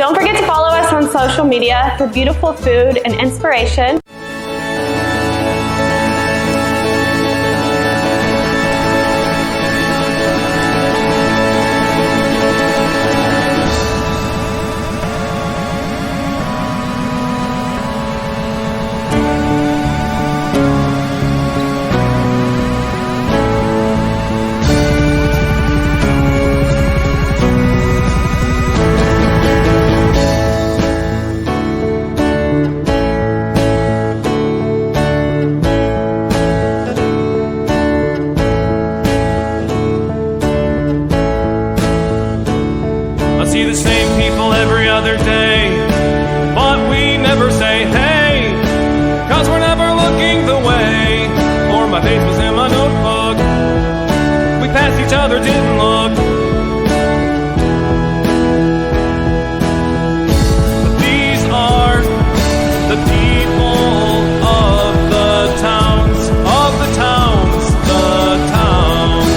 Don't forget to follow us on social media for beautiful food and inspiration. See the same people every other day, but we never say hey, cause we're never looking the way, or my face was in my notebook, we passed each other, didn't look. But these are the people of the towns, of the towns, the towns,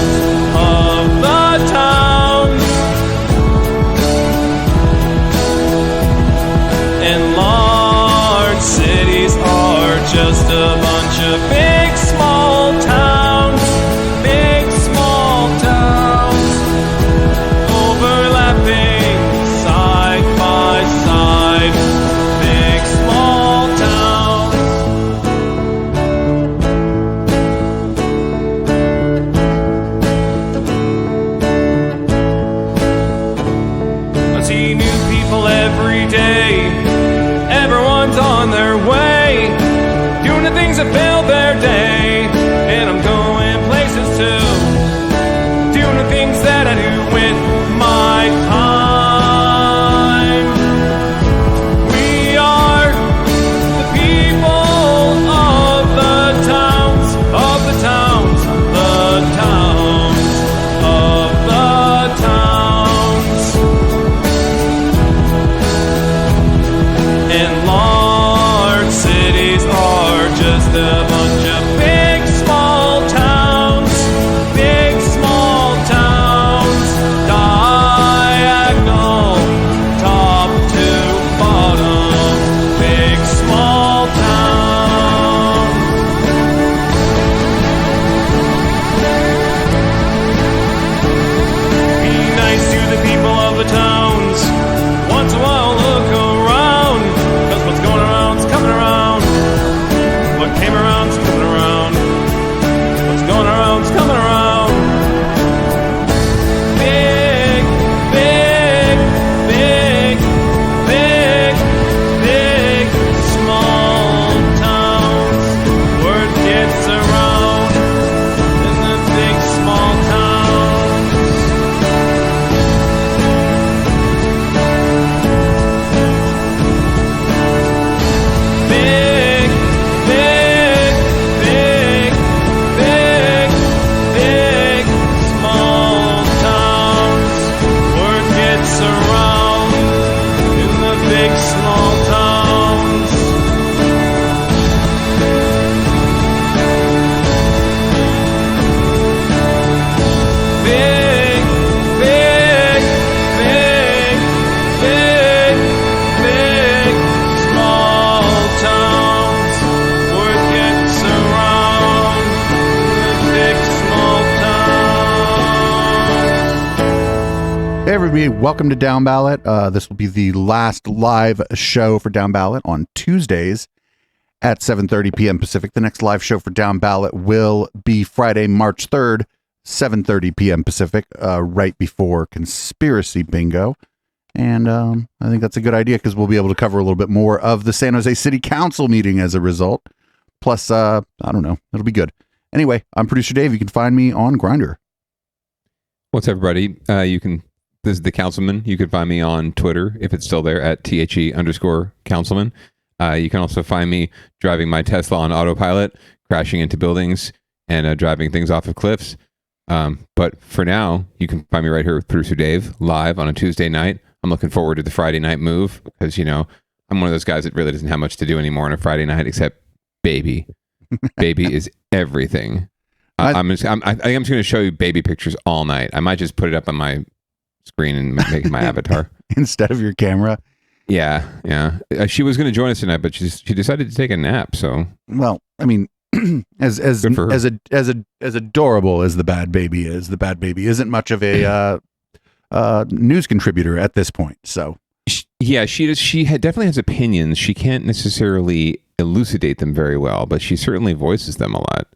of the towns. And large cities are just a bunch of big small towns, overlapping side by side, big small towns. I see new people every day. Everyone's on their way, doing the things that fill their day, and I'm going places too, doing the things that I do with my time. We are the people of the towns, of the towns, the towns, of the towns. And large cities are just a bunch of big small towns, diagonal, top to bottom, big small towns. Be nice to the people of the towns, once in a while look around, cause what's going around's coming around. What came around's coming around. What's going around's coming around. Big, big, big, big, big, small towns. Word gets around in the big small towns. Big, big, big, big, big, small towns. Word gets around in the big small towns. Big, big, big, big, big, small towns. Word gets around in the big small towns. Hey everybody, welcome to Downballot. This will be the last live show for Downballot on Tuesdays at 7:30 p.m. Pacific. The next live show for Downballot will be Friday, March 3rd, 7:30 p.m. Pacific, right before Conspiracy Bingo. And I think that's a good idea because we'll be able to cover a little bit more of the San Jose City Council meeting as a result. Plus, I don't know, it'll be good. Anyway, I'm producer Dave. You can find me on Grindr. What's up, everybody? This is the Councilman. You can find me on Twitter, if it's still there, at @THE_Councilman. You can also find me driving my Tesla on autopilot, crashing into buildings, and driving things off of cliffs. But for now, you can find me right here with Producer Dave, live on a Tuesday night. I'm looking forward to the Friday night move because, you know, I'm one of those guys that really doesn't have much to do anymore on a Friday night except baby. Baby is everything. I think I'm just going to show you baby pictures all night. I might just put it up on my screen and make it my avatar instead of your camera. Yeah. She was going to join us tonight, but she decided to take a nap. So, well, I mean, as adorable as the bad baby isn't much of a news contributor at this point. So, yeah, she definitely has opinions. She can't necessarily elucidate them very well, but she certainly voices them a lot.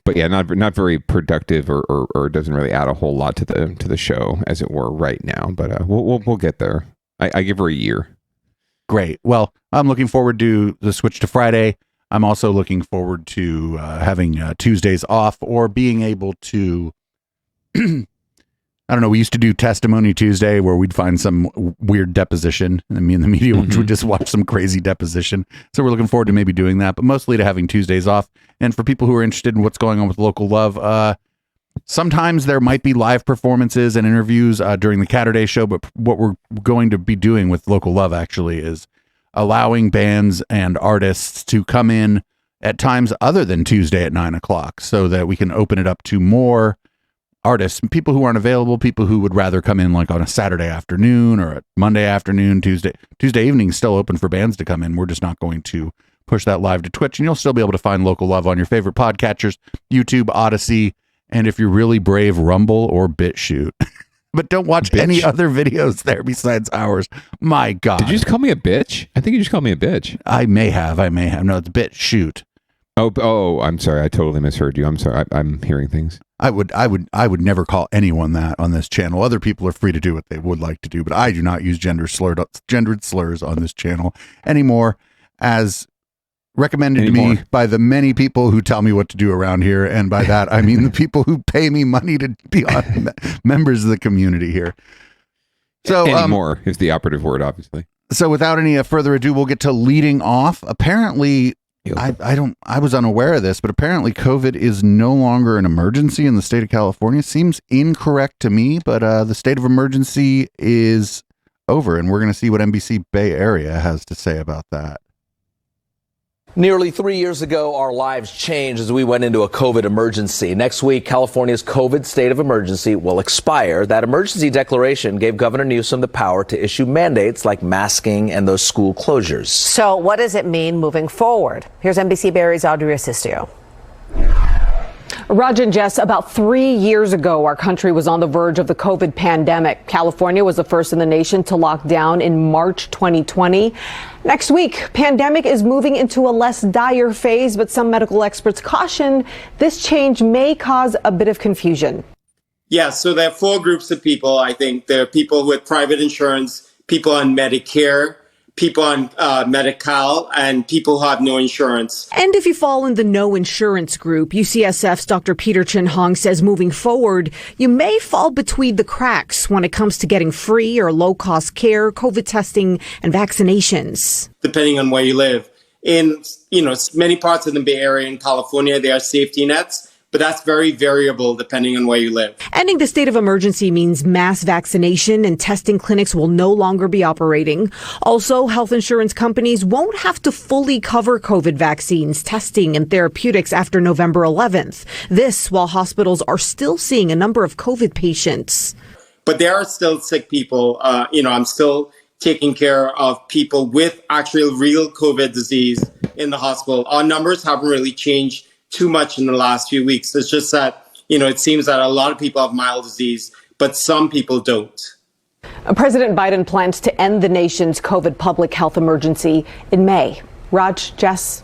But yeah, not very productive or doesn't really add a whole lot to the show, as it were, right now. But we'll get there. I give her a year. Great. Well, I'm looking forward to the switch to Friday. I'm also looking forward to having Tuesdays off or being able to. I don't know. We used to do Testimony Tuesday where we'd find some weird deposition, and me and the media would just watch some crazy deposition. So we're looking forward to maybe doing that, but mostly to having Tuesdays off. And for people who are interested in what's going on with Local Love, sometimes there might be live performances and interviews during the Catterday show, but what we're going to be doing with Local Love actually is allowing bands and artists to come in at times other than Tuesday at 9:00 so that we can open it up to more artists, people who aren't available, people who would rather come in like on a Saturday afternoon or a Monday afternoon. Tuesday evening is still open for bands to come in. We're just not going to push that live to Twitch, and you'll still be able to find Local Love on your favorite podcatchers, YouTube, Odyssey, and if you're really brave, Rumble or BitChute. But don't watch any other videos there besides ours. My God. Did you just call me a bitch? I think you just called me a bitch. I may have. No, it's BitChute. Oh, I'm sorry. I totally misheard you. I'm sorry. I'm hearing things. I would never call anyone that on this channel. Other people are free to do what they would like to do, but I do not use gendered slurs on this channel anymore, as recommended to me by the many people who tell me what to do around here. And by that, I mean the people who pay me money to be on members of the community here. So anymore is the operative word, obviously. So without any further ado, we'll get to leading off. Apparently, I was unaware of this, but apparently COVID is no longer an emergency in the state of California. Seems incorrect to me, but the state of emergency is over, and we're going to see what NBC Bay Area has to say about that. Nearly 3 years ago, our lives changed as we went into a COVID emergency. Next week, California's COVID state of emergency will expire. That emergency declaration gave Governor Newsom the power to issue mandates like masking and those school closures. So what does it mean moving forward? Here's NBC Bay Area's Audrey Assistio. Raj and Jess, about 3 years ago, our country was on the verge of the COVID pandemic. California was the first in the nation to lock down in March 2020. Next week, pandemic is moving into a less dire phase, but some medical experts caution this change may cause a bit of confusion. Yeah, so there are four groups of people, I think. There are people with private insurance, people on Medicare, people on Medi-Cal, and people who have no insurance. And if you fall in the no insurance group, UCSF's Dr. Peter Chin-Hong says moving forward, you may fall between the cracks when it comes to getting free or low-cost care, COVID testing, and vaccinations. Depending on where you live. In many parts of the Bay Area in California, there are safety nets, but that's very variable depending on where you live. Ending the state of emergency means mass vaccination and testing clinics will no longer be operating. Also, health insurance companies won't have to fully cover COVID vaccines, testing, and therapeutics after November 11th. This while hospitals are still seeing a number of COVID patients. But there are still sick people. I'm still taking care of people with actual real COVID disease in the hospital. Our numbers haven't really changed too much in the last few weeks. It's just that, it seems that a lot of people have mild disease, but some people don't. President Biden plans to end the nation's COVID public health emergency in May. Raj, Jess?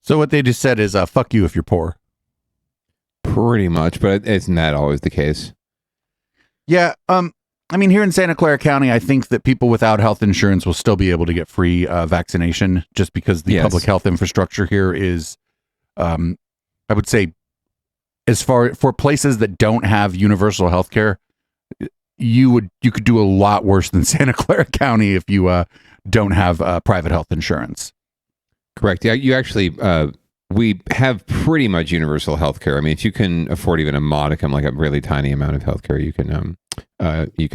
So what they just said is, fuck you if you're poor. Pretty much, but isn't that always the case? Yeah, here in Santa Clara County, I think that people without health insurance will still be able to get free vaccination just because the public health infrastructure here is I would say, as far for places that don't have universal health care, you could do a lot worse than Santa Clara County if you don't have private health insurance. Correct. Yeah, you actually we have pretty much universal health care. I mean, if you can afford even a modicum, like a really tiny amount of health care, you can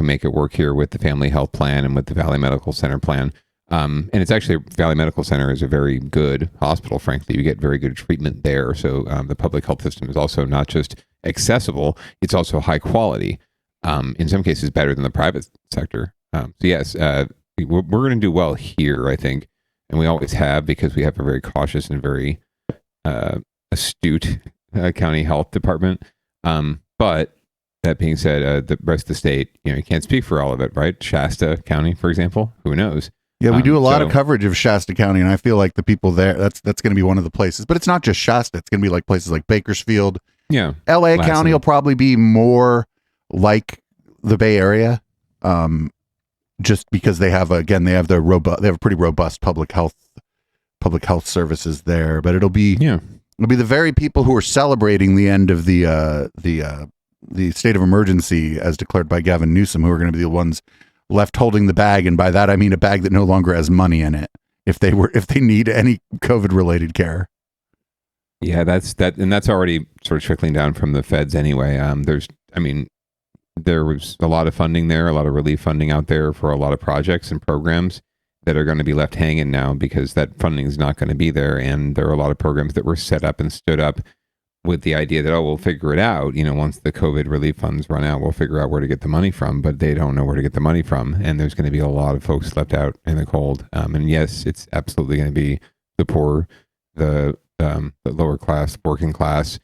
make it work here with the Family Health Plan and with the Valley Medical Center plan. And it's actually, Valley Medical Center is a very good hospital, frankly. You get very good treatment there. So the public health system is also not just accessible, it's also high quality. In some cases, better than the private sector. So yes, we're going to do well here, I think, and we always have, because we have a very cautious and very astute county health department. But that being said, the rest of the state, you can't speak for all of it, right? Shasta County, for example, who knows? Yeah, we do a lot of coverage of Shasta County, and I feel like the people there, that's going to be one of the places. But it's not just Shasta. It's going to be like places like Bakersfield. Yeah. LA County will probably be more like the Bay Area, just because they have a pretty robust public health services there. But it'll be the very people who are celebrating the end of the state of emergency as declared by Gavin Newsom who are going to be the ones left holding the bag, and by that I mean a bag that no longer has money in it if they need any COVID related care. Yeah, that's already sort of trickling down from the feds anyway. There was a lot of funding there, a lot of relief funding out there for a lot of projects and programs that are going to be left hanging now because that funding is not going to be there, and there are a lot of programs that were set up and stood up with the idea that, we'll figure it out. Once the COVID relief funds run out, we'll figure out where to get the money from, but they don't know where to get the money from. And there's going to be a lot of folks left out in the cold. And yes, it's absolutely going to be the poor, the lower class, working class,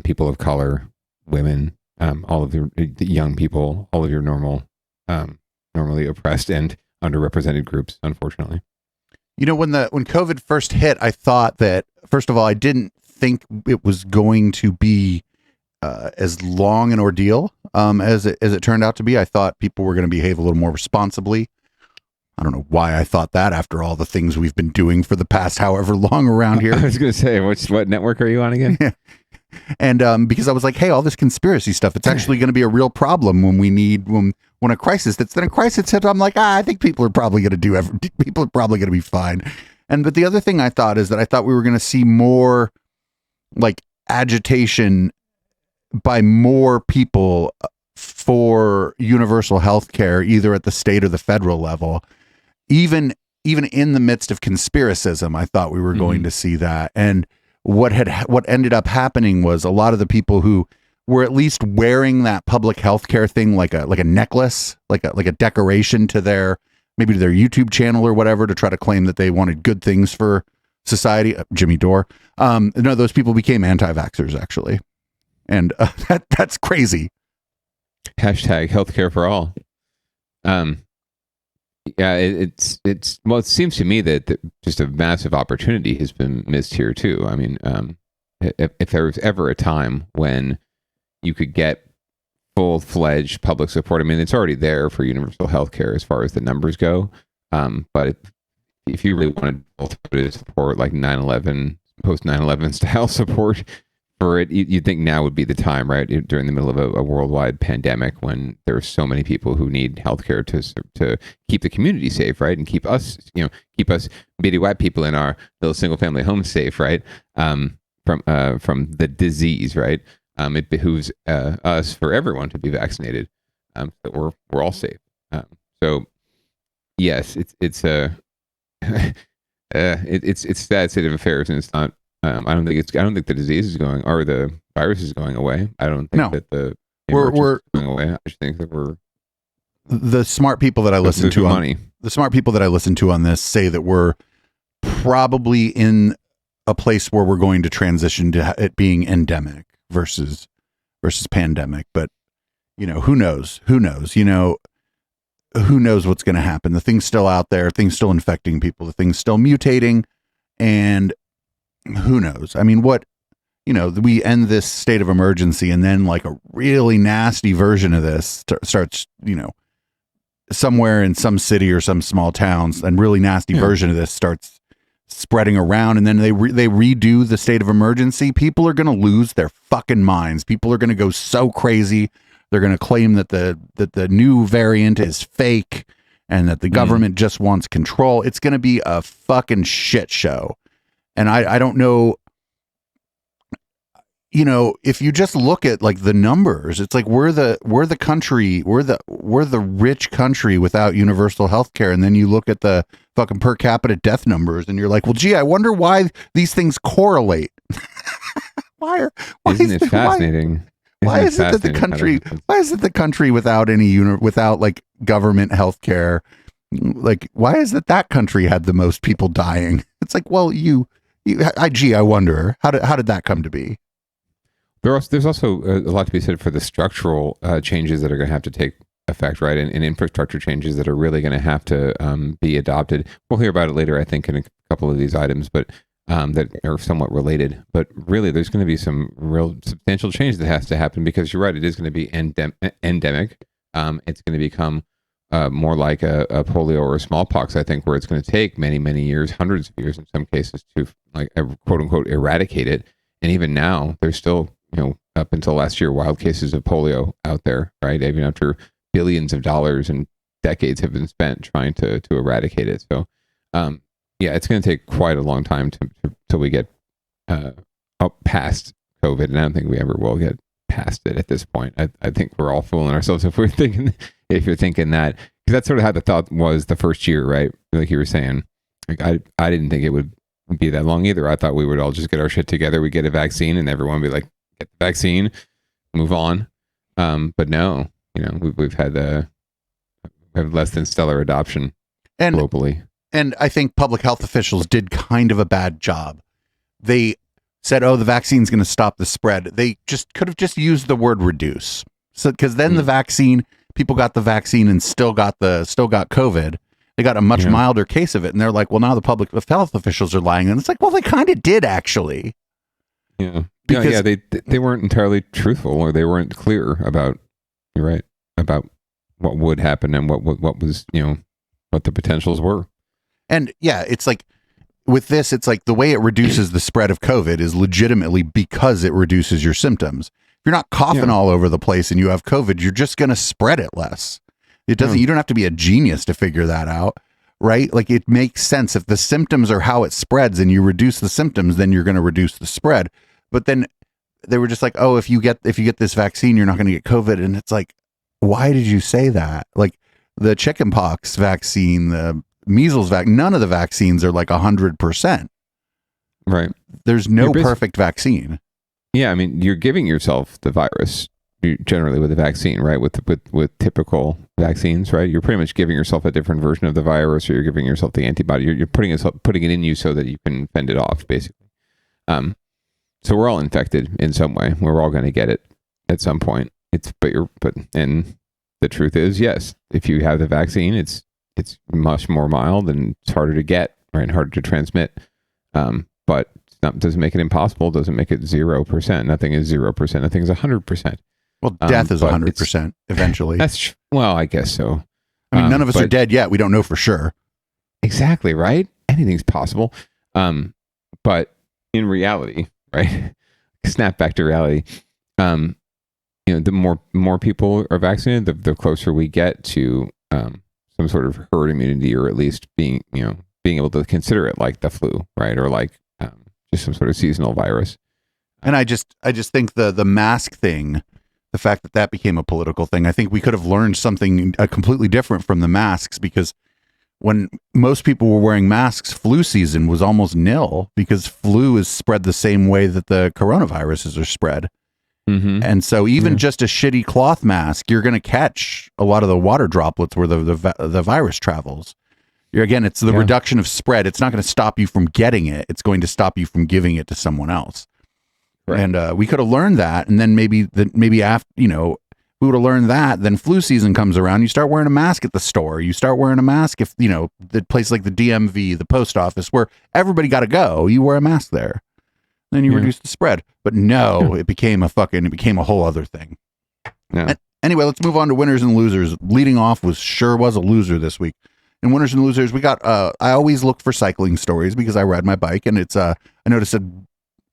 people of color, women, all of the young people, all of your normally oppressed and underrepresented groups, unfortunately. When COVID first hit, I thought that, first of all, I didn't think it was going to be as long an ordeal as it turned out to be. I thought people were going to behave a little more responsibly. I don't know why I thought that after all the things we've been doing for the past however long around here. I was going to say, what network are you on again? Yeah. And because I was like, hey, all this conspiracy stuff, it's actually going to be a real problem when a crisis hits. Then a crisis hits, I'm like, I think people are probably going to be fine. But the other thing I thought is that I thought we were going to see more like agitation by more people for universal health care, either at the state or the federal level. Even in the midst of conspiracism, I thought we were going to see that. And what ended up happening was a lot of the people who were at least wearing that public health care thing like a necklace, like a decoration to their YouTube channel or whatever, to try to claim that they wanted good things for society. Jimmy Dore. No, those people became anti-vaxxers actually. And that's crazy. Hashtag healthcare for all. Yeah, it seems to me that just a massive opportunity has been missed here too. I mean, if there was ever a time when you could get full-fledged public support, I mean, it's already there for universal health care as far as the numbers go. But if you really wanted to support like 9/11, post 9/11 style support for it, you'd think now would be the time, right? During the middle of a worldwide pandemic, when there are so many people who need healthcare to keep the community safe, right, and keep us bitty white people in our little single family homes safe, right, from the disease, right. It behooves us, for everyone, to be vaccinated, so that we're all safe. So yes, it's a it's a sad state of affairs, and it's not. I don't think the disease is going, or the virus is going away. I don't think that we're going away. I just think that the smart people that I listen to on this say that we're probably in a place where we're going to transition to it being endemic versus pandemic. But who knows? Who knows what's going to happen? The thing's still out there. Things still infecting people. The thing's still mutating, and who knows? I mean, we end this state of emergency, and then like a really nasty version of this starts, somewhere in some city or some small towns, and really nasty version of this starts spreading around, and then they redo the state of emergency. People are going to lose their fucking minds. People are going to go so crazy. They're going to claim that the new variant is fake and that the government just wants control. It's going to be a fucking shit show. And I don't know, if you just look at like the numbers, it's like we're the rich country without universal health care. And then you look at the fucking per capita death numbers and you're like, well, gee, I wonder why these things correlate. Why is it fascinating? Why is it that the country without without like government health care Like, why is it that country had the most people dying? It's like, well, I wonder how did that come to be? There's also a lot to be said for the structural changes that are going to have to take effect, right? And infrastructure changes that are really going to have to be adopted. We'll hear about it later, I think, in a couple of these items, but that are somewhat related. But really, there's going to be some real substantial change that has to happen because you're right, it is going to be endemic. It's going to become more like a polio or a smallpox, I think, where it's going to take many, many years, hundreds of years in some cases, to like quote unquote eradicate it. And even now, there's still, up until last year, wild cases of polio out there, right? Even after billions of dollars and decades have been spent trying to eradicate it. So, yeah, it's going to take quite a long time till we get up past COVID, and I don't think we ever will get past it at this point. I think we're all fooling ourselves if you're thinking that, because that's sort of how the thought was the first year, right? Like you were saying, like I didn't think it would be that long either. I thought we would all just get our shit together, we get a vaccine, and everyone would be like, get the vaccine, move on. But no, we've had less than stellar adoption globally. And I think public health officials did kind of a bad job. They said, "Oh, the vaccine's going to stop the spread." They just could have just used the word reduce. So, because then the vaccine, people got the vaccine and still got COVID. They got a much milder case of it, and they're like, "Well, now the public health officials are lying." And it's like, well, they kind of did actually. Yeah, because they weren't entirely truthful, or they weren't clear about. You're right about what would happen and what was what the potentials were. And yeah, it's like with this, it's like the way it reduces the spread of COVID is legitimately because it reduces your symptoms. If you're not coughing all over the place and you have COVID, you're just going to spread it less. It doesn't, you don't have to be a genius to figure that out, right? Like it makes sense. If the symptoms are how it spreads and you reduce the symptoms, then you're going to reduce the spread. But then they were just like, oh, if you get this vaccine, you're not going to get COVID. And it's like, why did you say that? Like the chickenpox vaccine, the measles vaccine, none of the vaccines are like 100%. Right. There's no perfect vaccine. Yeah, I mean, you're giving yourself the virus generally with a vaccine, right? With typical vaccines, right? You're pretty much giving yourself a different version of the virus, or you're giving yourself the antibody. You're putting it in you so that you can fend it off, basically. So we're all infected in some way. We're all going to get it at some point. And the truth is, yes, if you have the vaccine, it's much more mild and it's harder to get, right? Harder to transmit. But doesn't make it impossible. Doesn't make it 0%. Nothing is 0%. Nothing is 100%. Well, death is 100% eventually. Well, I guess so. I mean, none of us are dead yet. We don't know for sure. Exactly, right? Anything's possible. But in reality, right? Snap back to reality. The more people are vaccinated, the closer we get to some sort of herd immunity, or at least being able to consider it like the flu, right? Or like just some sort of seasonal virus. And I just think the mask thing, the fact that became a political thing, I think we could have learned something completely different from the masks, because when most people were wearing masks, flu season was almost nil, because flu is spread the same way that the coronaviruses are spread. Mm-hmm. And so even just a shitty cloth mask, you're going to catch a lot of the water droplets where the virus travels. It's the reduction of spread. It's not going to stop you from getting it. It's going to stop you from giving it to someone else. Right. And we could have learned that. And then maybe after, we would have learned that. Then flu season comes around. You start wearing a mask at the store. You start wearing a mask if, the place like the DMV, the post office, where everybody got to go. You wear a mask there. Then you reduce the spread. But no, it became a whole other thing. Yeah. Anyway, let's move on to winners and losers. Leading off was a loser this week. And winners and losers, we got, I always look for cycling stories because I ride my bike, and it's, I noticed a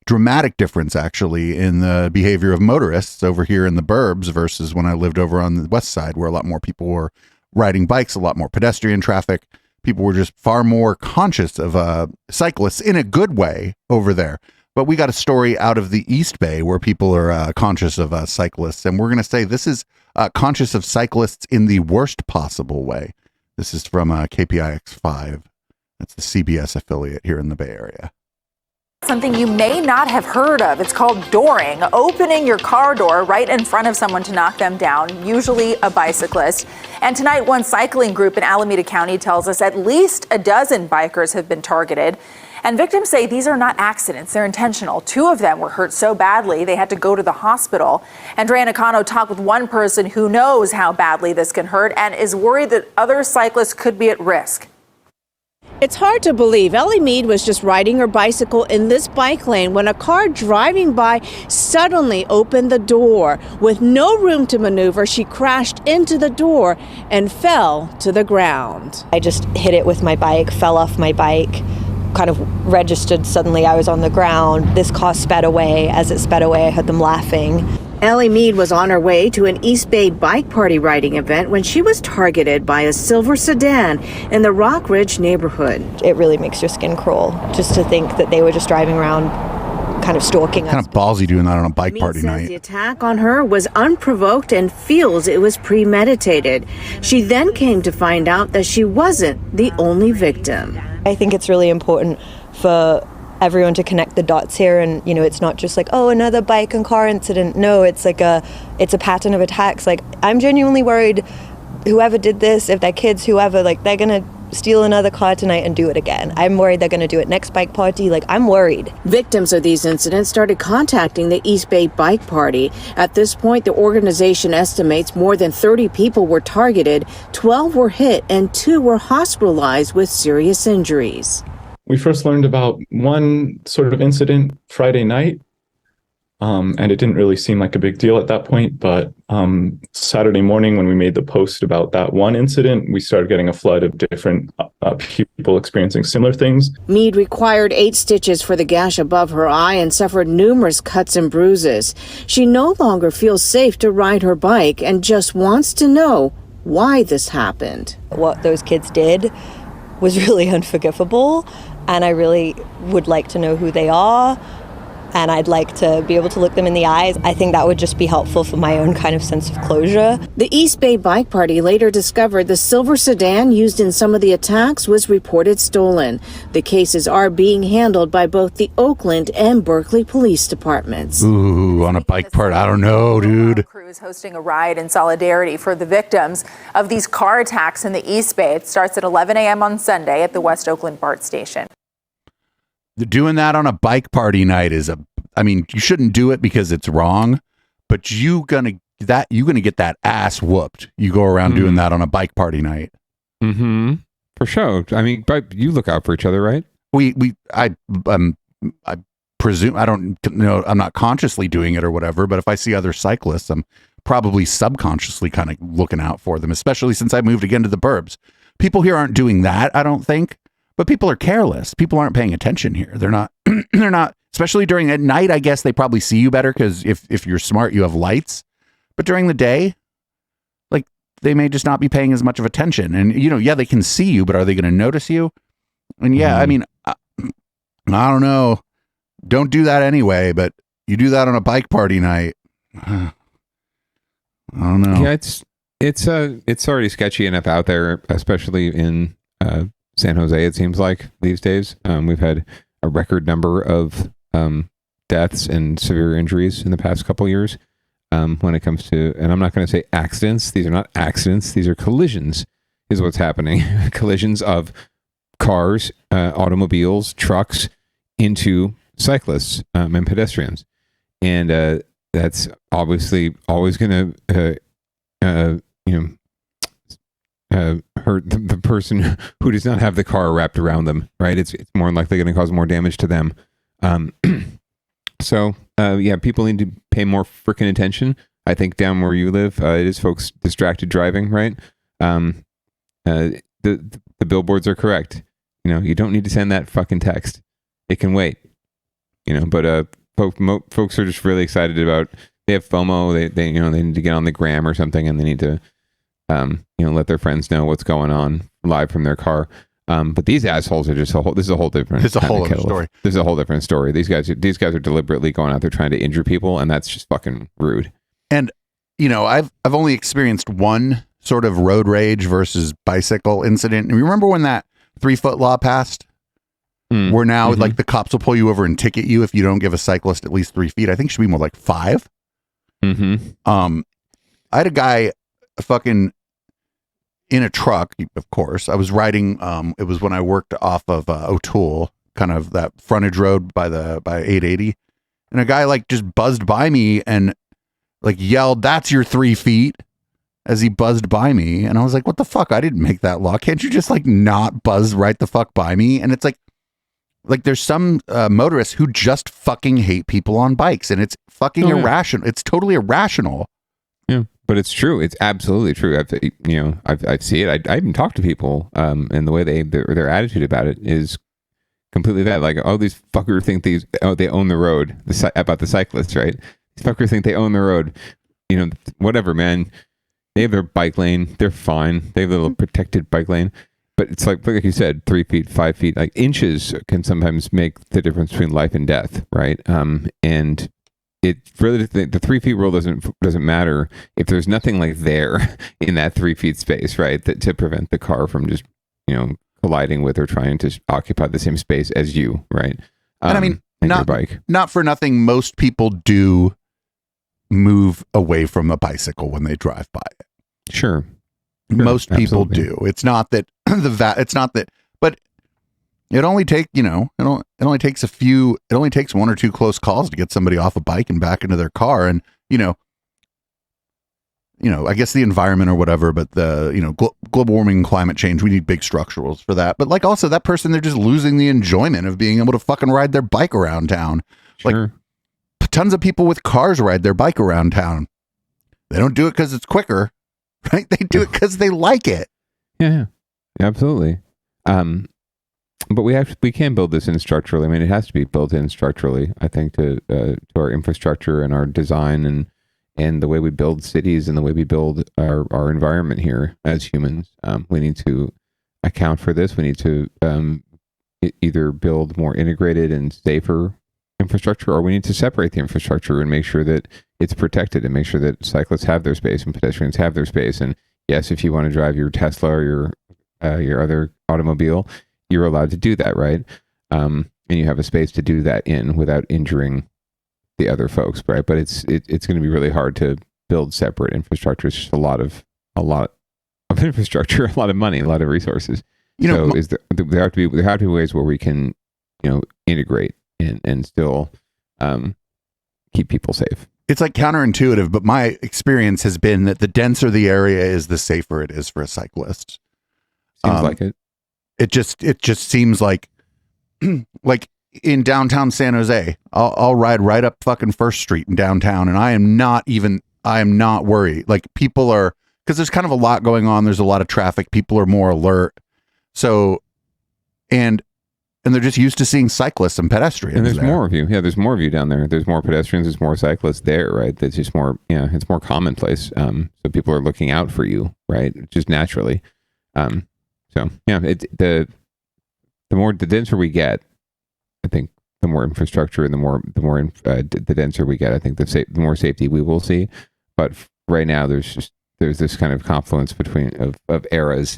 dramatic difference actually in the behavior of motorists over here in the burbs versus when I lived over on the west side, where a lot more people were riding bikes, a lot more pedestrian traffic. People were just far more conscious of cyclists in a good way over there. But we got a story out of the East Bay where people are conscious of cyclists. And we're going to say this is conscious of cyclists in the worst possible way. This is from KPIX5. That's the CBS affiliate here in the Bay Area. Something you may not have heard of. It's called dooring, opening your car door right in front of someone to knock them down, usually a bicyclist. And tonight, one cycling group in Alameda County tells us at least a dozen bikers have been targeted. And victims say these are not accidents, they're intentional. 2 of them were hurt so badly they had to go to the hospital. Andrea Nakano talked with one person who knows how badly this can hurt and is worried that other cyclists could be at risk. It's hard to believe Ellie Mead was just riding her bicycle in this bike lane when a car driving by suddenly opened the door. With no room to maneuver, she crashed into the door and fell to the ground. I just hit it with my bike, fell off my bike, kind of registered suddenly I was on the ground. This car sped away. As it sped away, I heard them laughing. Ellie Mead was on her way to an East Bay bike party riding event when she was targeted by a silver sedan in the Rock Ridge neighborhood. It really makes your skin crawl just to think that they were just driving around kind of stalking us. Kind of ballsy doing that on a bike party night. The attack on her was unprovoked and feels it was premeditated. She then came to find out that she wasn't the only victim. I think it's really important for everyone to connect the dots here, and it's not just like, oh, another bike and car incident. No, it's a pattern of attacks. Like, I'm genuinely worried whoever did this, if they're kids, whoever, like, they're gonna steal another car tonight and do it again. I'm worried they're gonna do it next bike party. Like, I'm worried. Victims of these incidents started contacting the East Bay bike party. At this point, the organization estimates more than 30 people were targeted, 12 were hit, and 2 were hospitalized with serious injuries. We first learned about one sort of incident Friday night, and it didn't really seem like a big deal at that point. But Saturday morning, when we made the post about that one incident, we started getting a flood of different people experiencing similar things. Mead required 8 stitches for the gash above her eye and suffered numerous cuts and bruises. She no longer feels safe to ride her bike and just wants to know why this happened. What those kids did was really unforgivable. And I really would like to know who they are, and I'd like to be able to look them in the eyes. I think that would just be helpful for my own kind of sense of closure. The East Bay bike party later discovered the silver sedan used in some of the attacks was reported stolen. The cases are being handled by both the Oakland and Berkeley police departments. Ooh, on a bike party, I don't know, dude. Crew is hosting a ride in solidarity for the victims of these car attacks in the East Bay. It starts at 11 a.m. on Sunday at the West Oakland BART station. Doing that on a bike party night is you shouldn't do it because it's wrong, but you're gonna get that ass whooped. You go around doing that on a bike party night. Mm-hmm. For sure. I mean, but you look out for each other, right? I presume, I don't know, I'm not consciously doing it or whatever, but if I see other cyclists, I'm probably subconsciously kind of looking out for them, especially since I moved again to the burbs. People here aren't doing that, I don't think. But people are careless. People aren't paying attention here. They're not, especially during at night, I guess they probably see you better because if you're smart, you have lights. But during the day, like, they may just not be paying as much of attention. And, they can see you, but are they going to notice you? And I mean, I don't know. Don't do that anyway, but you do that on a bike party night. I don't know. Yeah, it's already sketchy enough out there, especially in San Jose, it seems like these days. We've had a record number of deaths and severe injuries in the past couple of years when it comes to, and I'm not going to say accidents. These are not accidents. These are collisions is what's happening. Collisions of cars, automobiles, trucks into cyclists and pedestrians. And that's obviously always going to, hurt the person who does not have the car wrapped around them, right? It's more likely going to cause more damage to them. So people need to pay more freaking attention. I think down where you live, it is folks distracted driving, right? The billboards are correct. You don't need to send that fucking text. It can wait. But folks are just really excited about. They have FOMO. They need to get on the gram or something, and they need to let their friends know what's going on live from their car. But these assholes are just this is a whole different. It's a whole other story. This is a whole different story. These guys are deliberately going out there trying to injure people, and that's just fucking rude. And I've only experienced one sort of road rage versus bicycle incident. And remember when that 3-foot law passed? where now like the cops will pull you over and ticket you if you don't give a cyclist at least 3 feet. I think it should be more like 5. I had a guy fucking in a truck, of course. I was riding, it was when I worked off of O'Toole, kind of that frontage road by 880. And a guy like just buzzed by me and like yelled, "That's your 3 feet," as he buzzed by me. And I was like, what the fuck? I didn't make that law. Can't you just like not buzz right the fuck by me? And it's like there's some motorists who just fucking hate people on bikes, and it's fucking irrational. It's totally irrational. Yeah, but it's true. It's absolutely true. I've seen it. I even talk to people, and the way their attitude about it is completely that. Like, oh, these fuckers think they own the road. About the cyclists, right? These fuckers think they own the road. Whatever, man. They have their bike lane. They're fine. They have a little protected bike lane. But it's like you said, 3 feet, 5 feet, like inches can sometimes make the difference between life and death, right? And it really, the 3 feet rule doesn't matter if there's nothing like there in that 3 feet space, right? That to prevent the car from just colliding with or trying to occupy the same space as you, right? And I mean, your bike. Not for nothing, most people do move away from a bicycle when they drive by it. Sure. Most people absolutely. do. It's not that but it only takes it only takes 1 or 2 close calls to get somebody off a bike and back into their car. And I guess the environment or whatever, but the global warming and climate change, we need big structurals for that. But like also that person, they're just losing the enjoyment of being able to fucking ride their bike around town. Sure. Like tons of people with cars ride their bike around town. They don't do it because it's quicker, right? They do it because they like it. Yeah, absolutely. But we can build this in structurally. I mean, it has to be built in structurally, I think, to our infrastructure and our design and the way we build cities and the way we build our environment here as humans. We need to account for this. We need to either build more integrated and safer infrastructure, or we need to separate the infrastructure and make sure that it's protected and make sure that cyclists have their space and pedestrians have their space. And yes, if you want to drive your Tesla or your other automobile, you're allowed to do that, right? And you have a space to do that in without injuring the other folks, right? But it's going to be really hard to build separate infrastructure. It's just a lot of infrastructure, a lot of money, a lot of resources. There have to be ways where we can integrate and still keep people safe. It's like counterintuitive, but my experience has been that the denser the area is, the safer it is for a cyclist. Seems like it. It just seems like like in downtown San Jose, I'll ride right up fucking First Street in downtown, and I am not worried. Like people are, because there's kind of a lot going on. There's a lot of traffic. People are more alert. So, and they're just used to seeing cyclists and pedestrians. And there's there. more of you. Yeah, there's more of you down there. There's more pedestrians. There's more cyclists there, right? That's just more. Yeah, it's more commonplace. So people are looking out for you, right? Just naturally. So yeah, the denser we get, I think the more infrastructure and the denser we get, I think the more safety we will see. But right now, there's this kind of confluence of eras,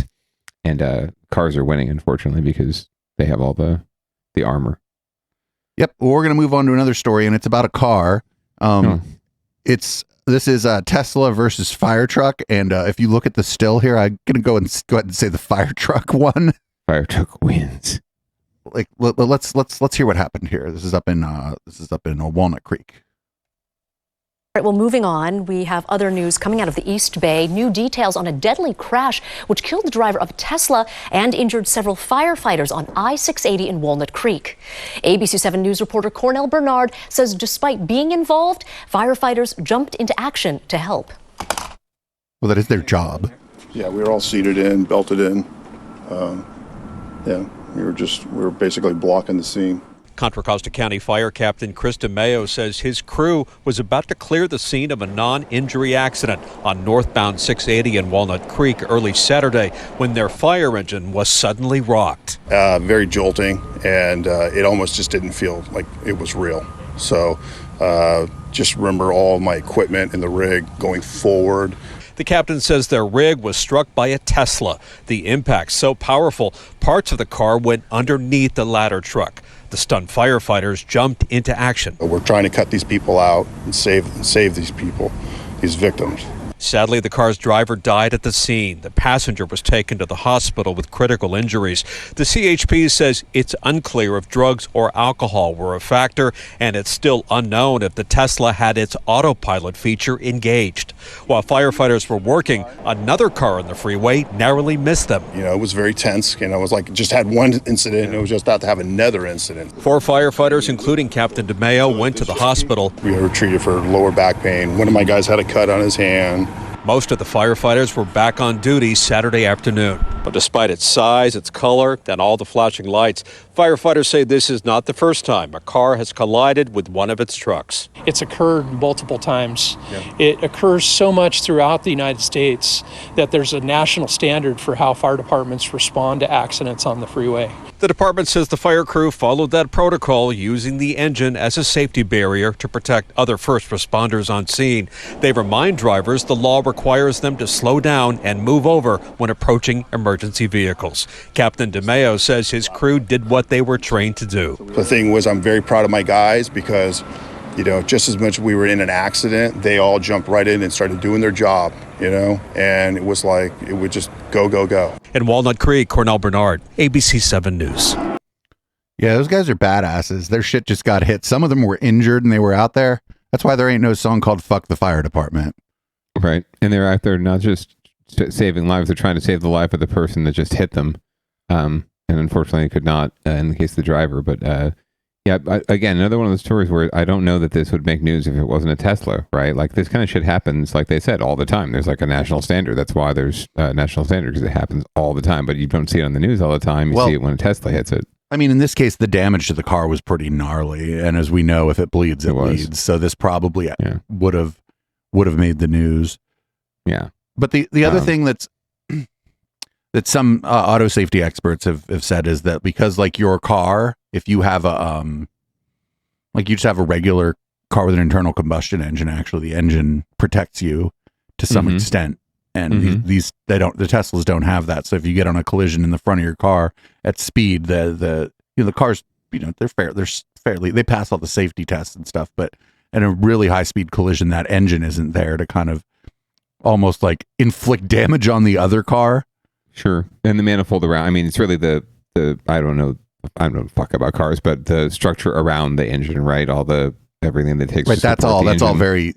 and cars are winning, unfortunately, because they have all the armor. Yep. Well, we're going to move on to another story, and it's about a car. This is Tesla versus fire truck, and if you look at the still here, I'm going to go ahead and say the fire truck won. Fire truck wins. Like let's hear what happened here. This is up in Walnut Creek. All right, well, moving on, we have other news coming out of the East Bay. New details on a deadly crash which killed the driver of a Tesla and injured several firefighters on I-680 in Walnut Creek. ABC 7 News reporter Cornell Bernard says despite being involved, firefighters jumped into action to help. Well, that is their job. Yeah, we were all seated in, belted in. We were basically blocking the scene. Contra Costa County Fire Captain Chris DeMayo says his crew was about to clear the scene of a non-injury accident on northbound 680 in Walnut Creek early Saturday when their fire engine was suddenly rocked. Very jolting, and it almost just didn't feel like it was real. So just remember all my equipment in the rig going forward. The captain says their rig was struck by a Tesla. The impact so powerful, parts of the car went underneath the ladder truck. The stunned firefighters jumped into action. We're trying to cut these people out and save these people, these victims. Sadly, the car's driver died at the scene. The passenger was taken to the hospital with critical injuries. The CHP says it's unclear if drugs or alcohol were a factor, and it's still unknown if the Tesla had its autopilot feature engaged. While firefighters were working, another car on the freeway narrowly missed them. You know, it was very tense. You know, it was like it just had one incident, and it was just about to have another incident. 4 firefighters, including Captain DeMeo, went to the hospital. We were treated for lower back pain. One of my guys had a cut on his hand. Most of the firefighters were back on duty Saturday afternoon. But despite its size, its color, and all the flashing lights, firefighters say this is not the first time a car has collided with one of its trucks. It's occurred multiple times. Yeah. It occurs so much throughout the United States that there's a national standard for how fire departments respond to accidents on the freeway. The department says the fire crew followed that protocol, using the engine as a safety barrier to protect other first responders on scene. They remind drivers the law requires them to slow down and move over when approaching emergency vehicles. Captain DeMeo says his crew did what they were trained to do. The thing was, I'm very proud of my guys because, you know, just as much as we were in an accident, they all jumped right in and started doing their job, you know, and it was like, it would just go, go, go. In Walnut Creek, Cornell Bernard, ABC 7 News. Yeah, those guys are badasses. Their shit just got hit. Some of them were injured and they were out there. That's why there ain't no song called Fuck the Fire Department. Right. And they're out there not just saving lives, they're trying to save the life of the person that just hit them. And unfortunately, it could not in the case of the driver. But yeah, again, another one of those stories where I don't know that this would make news if it wasn't a Tesla, right? Like this kind of shit happens, like they said, all the time. There's like a national standard. That's why there's a national standard, because it happens all the time. But you don't see it on the news all the time. You see it when a Tesla hits it. I mean, in this case, the damage to the car was pretty gnarly. And as we know, if it bleeds, it bleeds. So this probably would have made the news. Yeah. But the other thing that some auto safety experts have said is that because like your car, if you have a like you just have a regular car with an internal combustion engine, actually the engine protects you to some extent, and these the Teslas don't have that. So if you get on a collision in the front of your car at speed, the cars, you know, they're fairly they pass all the safety tests and stuff, but in a really high speed collision, that engine isn't there to kind of almost like inflict damage on the other car. Sure. And the manifold around, I mean, it's really the I don't know fuck about cars, but the structure around the engine, right? All the everything that takes right. That's all very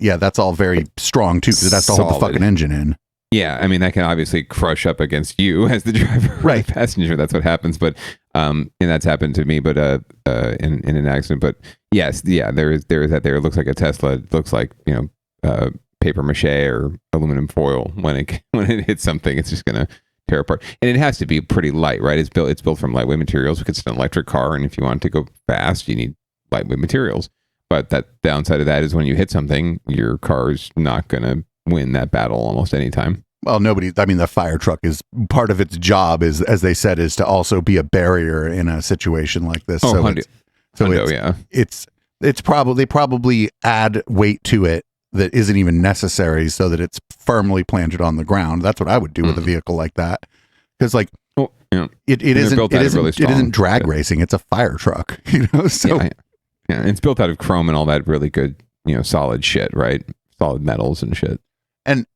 strong too, because that's to hold the fucking engine in. Yeah, I mean that can obviously crush up against you as the driver, right? The passenger. That's what happens. But and that's happened to me, but in an accident. But yes, yeah, there is that. There, it looks like a Tesla. It looks like, you know, paper mache or aluminum foil. When it hits something, it's just gonna tear apart. And it has to be pretty light, right? It's built from lightweight materials because it's an electric car, and if you want to go fast, you need lightweight materials. But that downside of that is when you hit something, your car is not going to win that battle almost any time. Well, the fire truck is part of its job is, as they said, is to also be a barrier in a situation like this. It's probably add weight to it that isn't even necessary so that it's firmly planted on the ground. That's what I would do with a vehicle like that. Because it isn't drag racing. It's a fire truck, you know? So yeah, it's built out of chrome and all that really good, you know, solid shit, right? Solid metals and shit. And,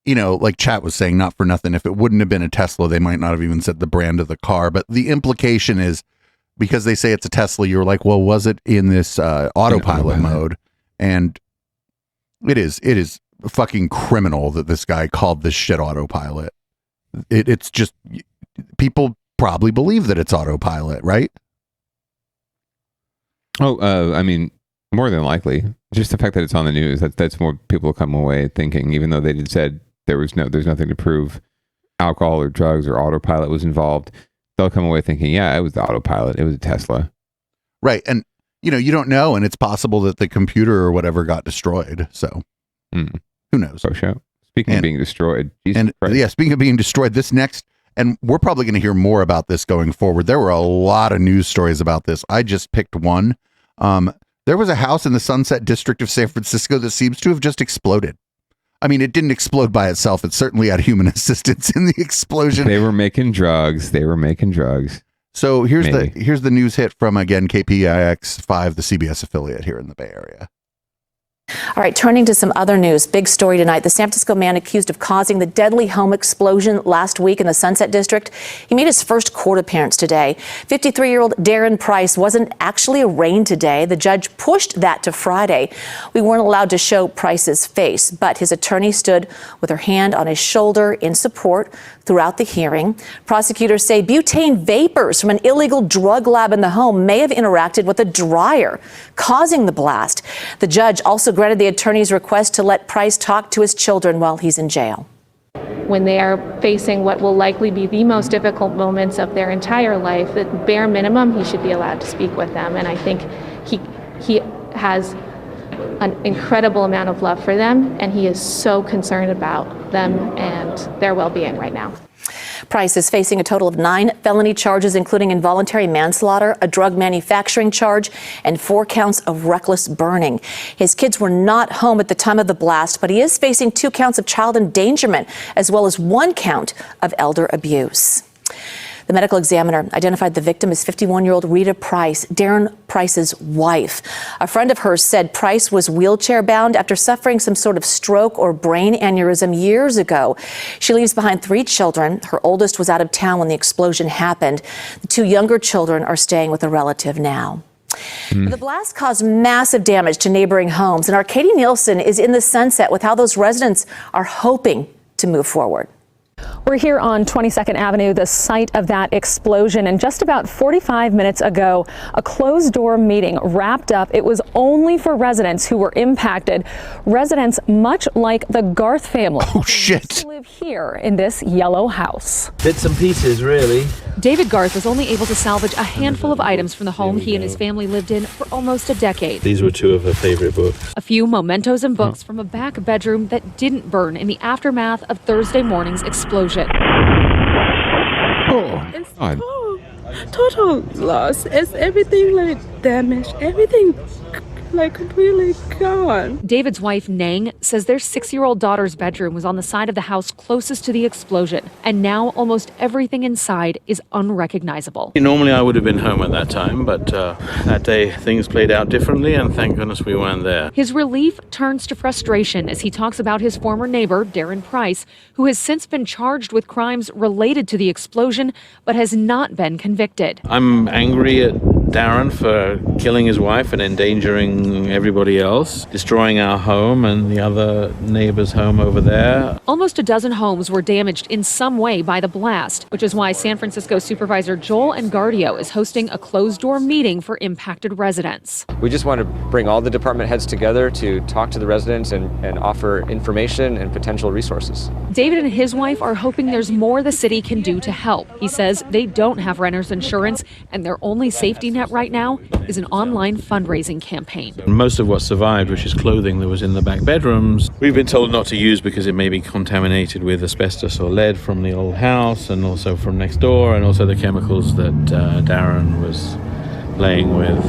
you know, like Chat was saying, not for nothing, if it wouldn't have been a Tesla, they might not have even said the brand of the car. But the implication is, because they say it's a Tesla, you're like, well, was it in this autopilot mode? And it is fucking criminal that this guy called this shit autopilot. It's just, people probably believe that it's autopilot, right? Oh, I mean, more than likely. Just the fact that it's on the news, that's more people come away thinking, even though they said there's nothing to prove alcohol or drugs or autopilot was involved, they'll come away thinking, yeah, it was the autopilot. It was a Tesla. Right. And, you know, you don't know, and it's possible that the computer or whatever got destroyed. So who knows? Speaking of being destroyed. Speaking of being destroyed, this next, and we're probably going to hear more about this going forward. There were a lot of news stories about this. I just picked one. There was a house in the Sunset District of San Francisco that seems to have just exploded. I mean, it didn't explode by itself. It certainly had human assistance in the explosion. They were making drugs. So here's the news hit from, again, KPIX5, the CBS affiliate here in the Bay Area. All right, turning to some other news. Big story tonight. The San Francisco man accused of causing the deadly home explosion last week in the Sunset District. He made his first court appearance today. 53-year-old Darren Price wasn't actually arraigned today. The judge pushed that to Friday. We weren't allowed to show Price's face, but his attorney stood with her hand on his shoulder in support throughout the hearing. Prosecutors say butane vapors from an illegal drug lab in the home may have interacted with a dryer, causing the blast. The judge also granted the attorney's request to let Price talk to his children while he's in jail. When they are facing what will likely be the most difficult moments of their entire life, at bare minimum, he should be allowed to speak with them. And I think he has an incredible amount of love for them, and he is so concerned about them and their well-being right now. Price is facing a total of 9 felony charges, including involuntary manslaughter, a drug manufacturing charge, and 4 counts of reckless burning. His kids were not home at the time of the blast, but he is facing 2 counts of child endangerment, as well as 1 count of elder abuse. The medical examiner identified the victim as 51-year-old Rita Price, Darren Price's wife. A friend of hers said Price was wheelchair-bound after suffering some sort of stroke or brain aneurysm years ago. She leaves behind 3 children. Her oldest was out of town when the explosion happened. The 2 younger children are staying with a relative now. The blast caused massive damage to neighboring homes, and our Katie Nielsen is in the Sunset with how those residents are hoping to move forward. We're here on 22nd Avenue, the site of that explosion. And just about 45 minutes ago, a closed-door meeting wrapped up. It was only for residents who were impacted. Residents much like the Garth family. Oh, shit. Who live here in this yellow house. Bits and pieces, really. David Garth was only able to salvage a handful of items from the home he and his family lived in for almost a decade. These were 2 of her favorite books. A few mementos and books from a back bedroom that didn't burn in the aftermath of Thursday morning's explosion. It's total loss. It's everything like damaged. Everything like completely gone. David's wife, Nang, says their 6-year-old daughter's bedroom was on the side of the house closest to the explosion, and now almost everything inside is unrecognizable. Normally I would have been home at that time, but that day things played out differently, and thank goodness we weren't there. His relief turns to frustration as he talks about his former neighbor, Darren Price, who has since been charged with crimes related to the explosion, but has not been convicted. I'm angry at Darren for killing his wife and endangering everybody else, destroying our home and the other neighbor's home over there. Almost a dozen homes were damaged in some way by the blast, which is why San Francisco Supervisor Joel Engardio is hosting a closed-door meeting for impacted residents. We just want to bring all the department heads together to talk to the residents and offer information and potential resources. David and his wife are hoping there's more the city can do to help. He says they don't have renter's insurance, and their only safety net right now is an online fundraising campaign. Most of what survived, which is clothing that was in the back bedrooms, we've been told not to use because it may be contaminated with asbestos or lead from the old house and also from next door, and also the chemicals that Darren was playing with.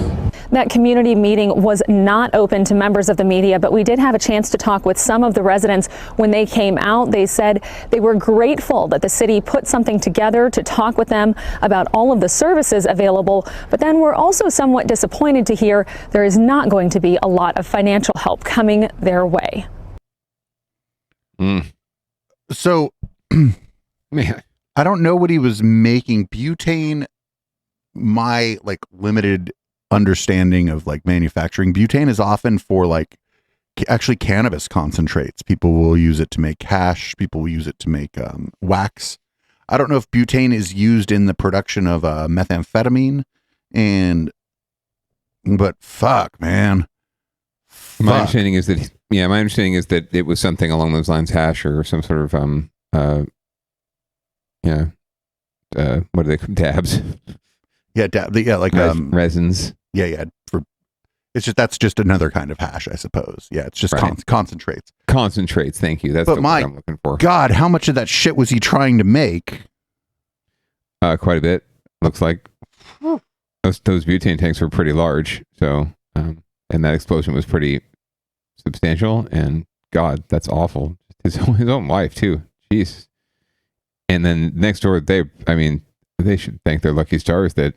That community meeting was not open to members of the media, but we did have a chance to talk with some of the residents when they came out. They said they were grateful that the city put something together to talk with them about all of the services available, but then we're also somewhat disappointed to hear there is not going to be a lot of financial help coming their way. So, man, I don't know what he was making. Butane, my limited understanding of manufacturing, butane is often for actually cannabis concentrates. People will use it to make hash. People will use it to make wax. I don't know if butane is used in the production of methamphetamine, but fuck, man. My understanding is that it was something along those lines, hash or some sort of what are they, dabs? Yeah, resins. Yeah. That's just another kind of hash, I suppose. Yeah, it's just concentrates. Concentrates. Thank you. That's the word I'm looking for. God, how much of that shit was he trying to make? Quite a bit. Looks like those butane tanks were pretty large. So, and that explosion was pretty substantial. And God, that's awful. his own wife too. Jeez. And then next door, they should thank their lucky stars that,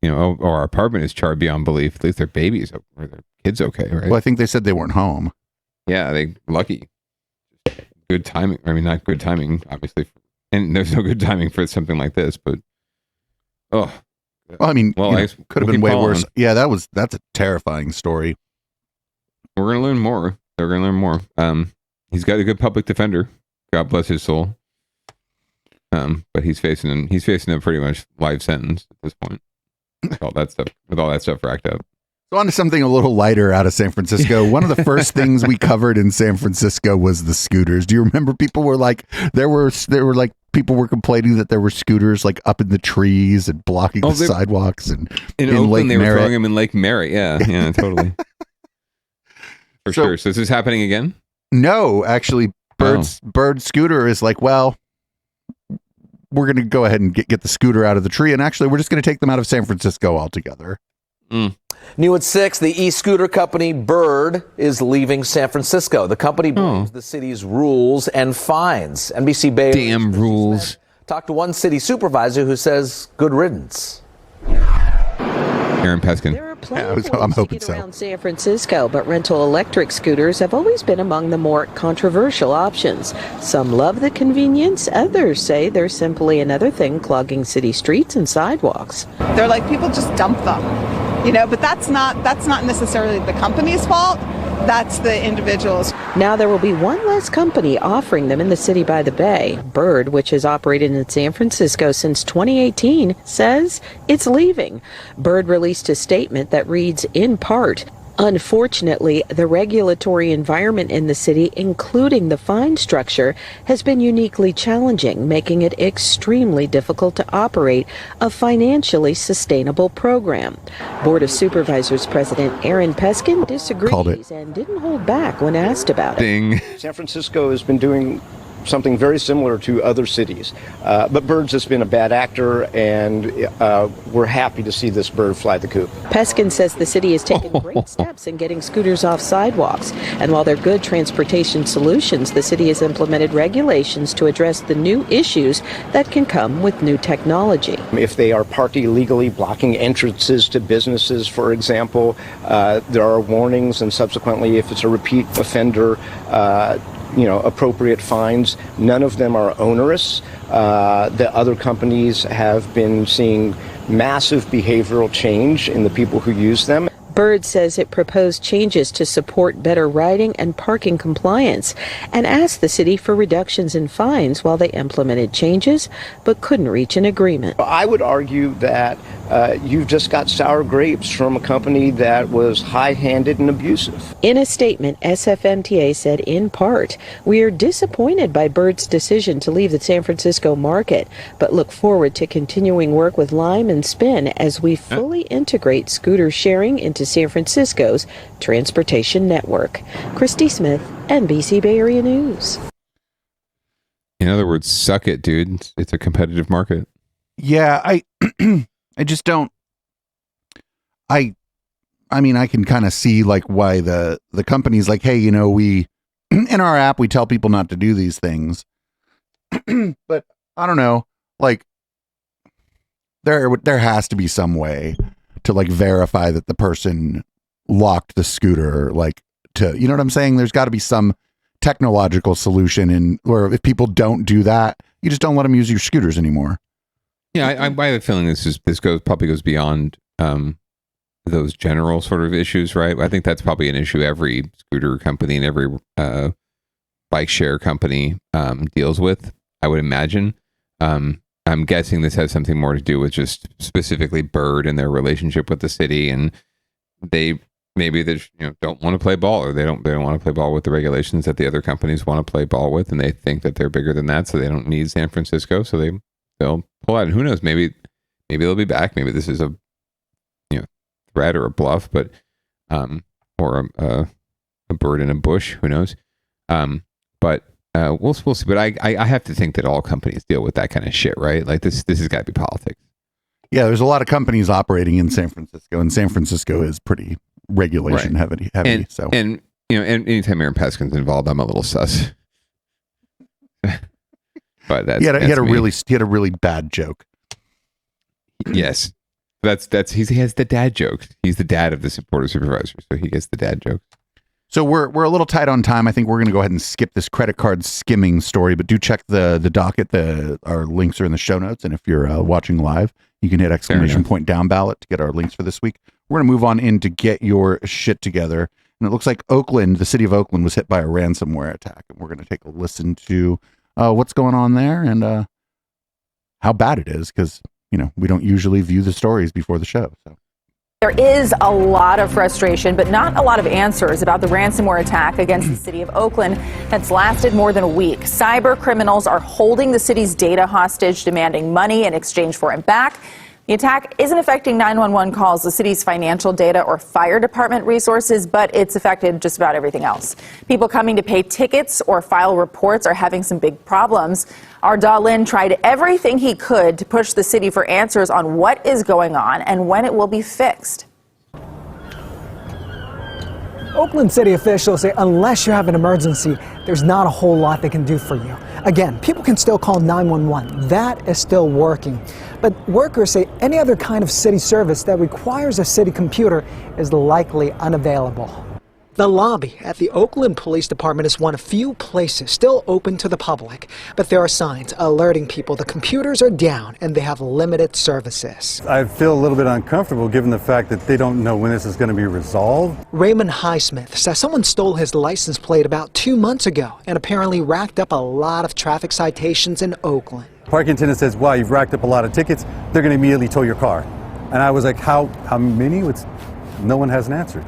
our apartment is charred beyond belief. At least their babies or their kids okay, right? Well, I think they said they weren't home. Yeah, they lucky. Good timing. I mean, not good timing, obviously. And there's no good timing for something like this, but well, I mean, could have been way worse. Yeah, that's a terrifying story. We're gonna learn more. They're gonna learn more. He's got a good public defender. God bless his soul. But he's facing a pretty much life sentence at this point. With all that stuff racked up. So on to something a little lighter out of San Francisco. One of the first things we covered in San Francisco was the scooters. Do you remember people were like, people were complaining that there were scooters like up in the trees and blocking the sidewalks and in Oakland, Lake they Merritt. Were throwing them in Lake Merritt. Yeah, totally. For sure. So is this happening again? No, actually, Bird Scooter is like, well, we're going to go ahead and get the scooter out of the tree. And actually, we're just going to take them out of San Francisco altogether. New at 6, the e-scooter company Bird is leaving San Francisco. The company blames the city's rules and fines. NBC Bay damn rules. Talked to one city supervisor who says good riddance. Aaron Peskin. There are plenty of ways to get around San Francisco, but rental electric scooters have always been among the more controversial options. Some love the convenience, others say they're simply another thing clogging city streets and sidewalks. They're like people just dump them, but that's not necessarily the company's fault. That's the individuals. Now there will be one less company offering them in the city by the bay. Bird, which has operated in San Francisco since 2018, says it's leaving. Bird released a statement that reads, in part, unfortunately, the regulatory environment in the city, including the fine structure, has been uniquely challenging, making it extremely difficult to operate a financially sustainable program. Board of Supervisors President Aaron Peskin disagrees and didn't hold back when asked about it. Ding. San Francisco has been doing something very similar to other cities. But Bird's has been a bad actor, and we're happy to see this bird fly the coop. Peskin says the city has taken great steps in getting scooters off sidewalks. And while they're good transportation solutions, the city has implemented regulations to address the new issues that can come with new technology. If they are parked illegally, blocking entrances to businesses, for example, there are warnings, and subsequently, if it's a repeat offender, appropriate fines. None of them are onerous. The other companies have been seeing massive behavioral change in the people who use them. Bird says it proposed changes to support better riding and parking compliance and asked the city for reductions in fines while they implemented changes, but couldn't reach an agreement. I would argue that you've just got sour grapes from a company that was high-handed and abusive. In a statement, SFMTA said, in part, we are disappointed by Bird's decision to leave the San Francisco market, but look forward to continuing work with Lime and Spin as we fully integrate scooter sharing into San Francisco's transportation network. Christy Smith, NBC Bay Area News. In other words, suck it, dude. It's a competitive market. Yeah, I just don't. I mean, I can kind of see like why the company's like, hey, we in our app we tell people not to do these things, but I don't know, like there has to be some way to like verify that the person locked the scooter, like to, you know what I'm saying? There's got to be some technological solution or if people don't do that, you just don't let them use your scooters anymore. Yeah, I have a feeling this probably goes beyond those general sort of issues, right? I think that's probably an issue every scooter company and every bike share company deals with, I would imagine. I'm guessing this has something more to do with just specifically Bird and their relationship with the city, and they don't want to play ball, or they don't want to play ball with the regulations that the other companies want to play ball with, and they think that they're bigger than that, so they don't need San Francisco, so they'll pull out. And who knows? Maybe they'll be back. Maybe this is a threat or a bluff, but or a bird in a bush. Who knows? But we'll see. But I have to think that all companies deal with that kind of shit, right? Like this has got to be politics. Yeah, there's a lot of companies operating in San Francisco, and San Francisco is pretty regulation heavy. And anytime Aaron Peskin's involved, I'm a little sus. But that's he had a me. really bad joke. Yes, he has the dad joke. He's the dad of the board of supervisors, so he gets the dad joke. So we're a little tight on time. I think we're going to go ahead and skip this credit card skimming story, but do check the docket. Our links are in the show notes, and if you're watching live, you can hit ! Down ballot to get our links for this week. We're going to move on in to get your shit together, and it looks like Oakland, the city of Oakland, was hit by a ransomware attack, and we're going to take a listen to what's going on there and how bad it is, because we don't usually view the stories before the show. So. There is a lot of frustration, but not a lot of answers about the ransomware attack against the city of Oakland that's lasted more than a week. Cyber criminals are holding the city's data hostage, demanding money in exchange for it back. The attack isn't affecting 911 calls, the city's financial data, or fire department resources, but it's affected just about everything else. People coming to pay tickets or file reports are having some big problems. Our Dahlin tried everything he could to push the city for answers on what is going on and when it will be fixed. Oakland city officials say unless you have an emergency, there's not a whole lot they can do for you. Again, people can still call 911. That is still working. But workers say any other kind of city service that requires a city computer is likely unavailable. The lobby at the Oakland Police Department is one of few places still open to the public, but there are signs alerting people the computers are down and they have limited services. I feel a little bit uncomfortable given the fact that they don't know when this is going to be resolved. Raymond Highsmith says someone stole his license plate about 2 months ago and apparently racked up a lot of traffic citations in Oakland. Parking attendant says, wow, you've racked up a lot of tickets. They're going to immediately tow your car. And I was like, how many? No one has an answer.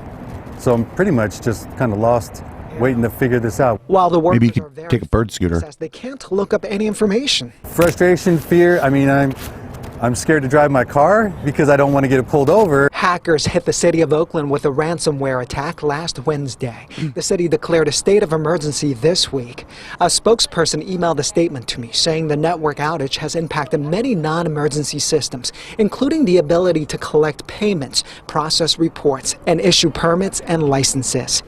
So I'm pretty much just kind of lost, waiting to figure this out. While the workers maybe you could take a bird scooter. Says they can't look up any information. Frustration, fear. I mean, I'm scared to drive my car because I don't want to get it pulled over. Hackers hit the city of Oakland with a ransomware attack last Wednesday. The city declared a state of emergency this week. A spokesperson emailed a statement to me saying the network outage has impacted many non-emergency systems, including the ability to collect payments, process reports, and issue permits and licenses.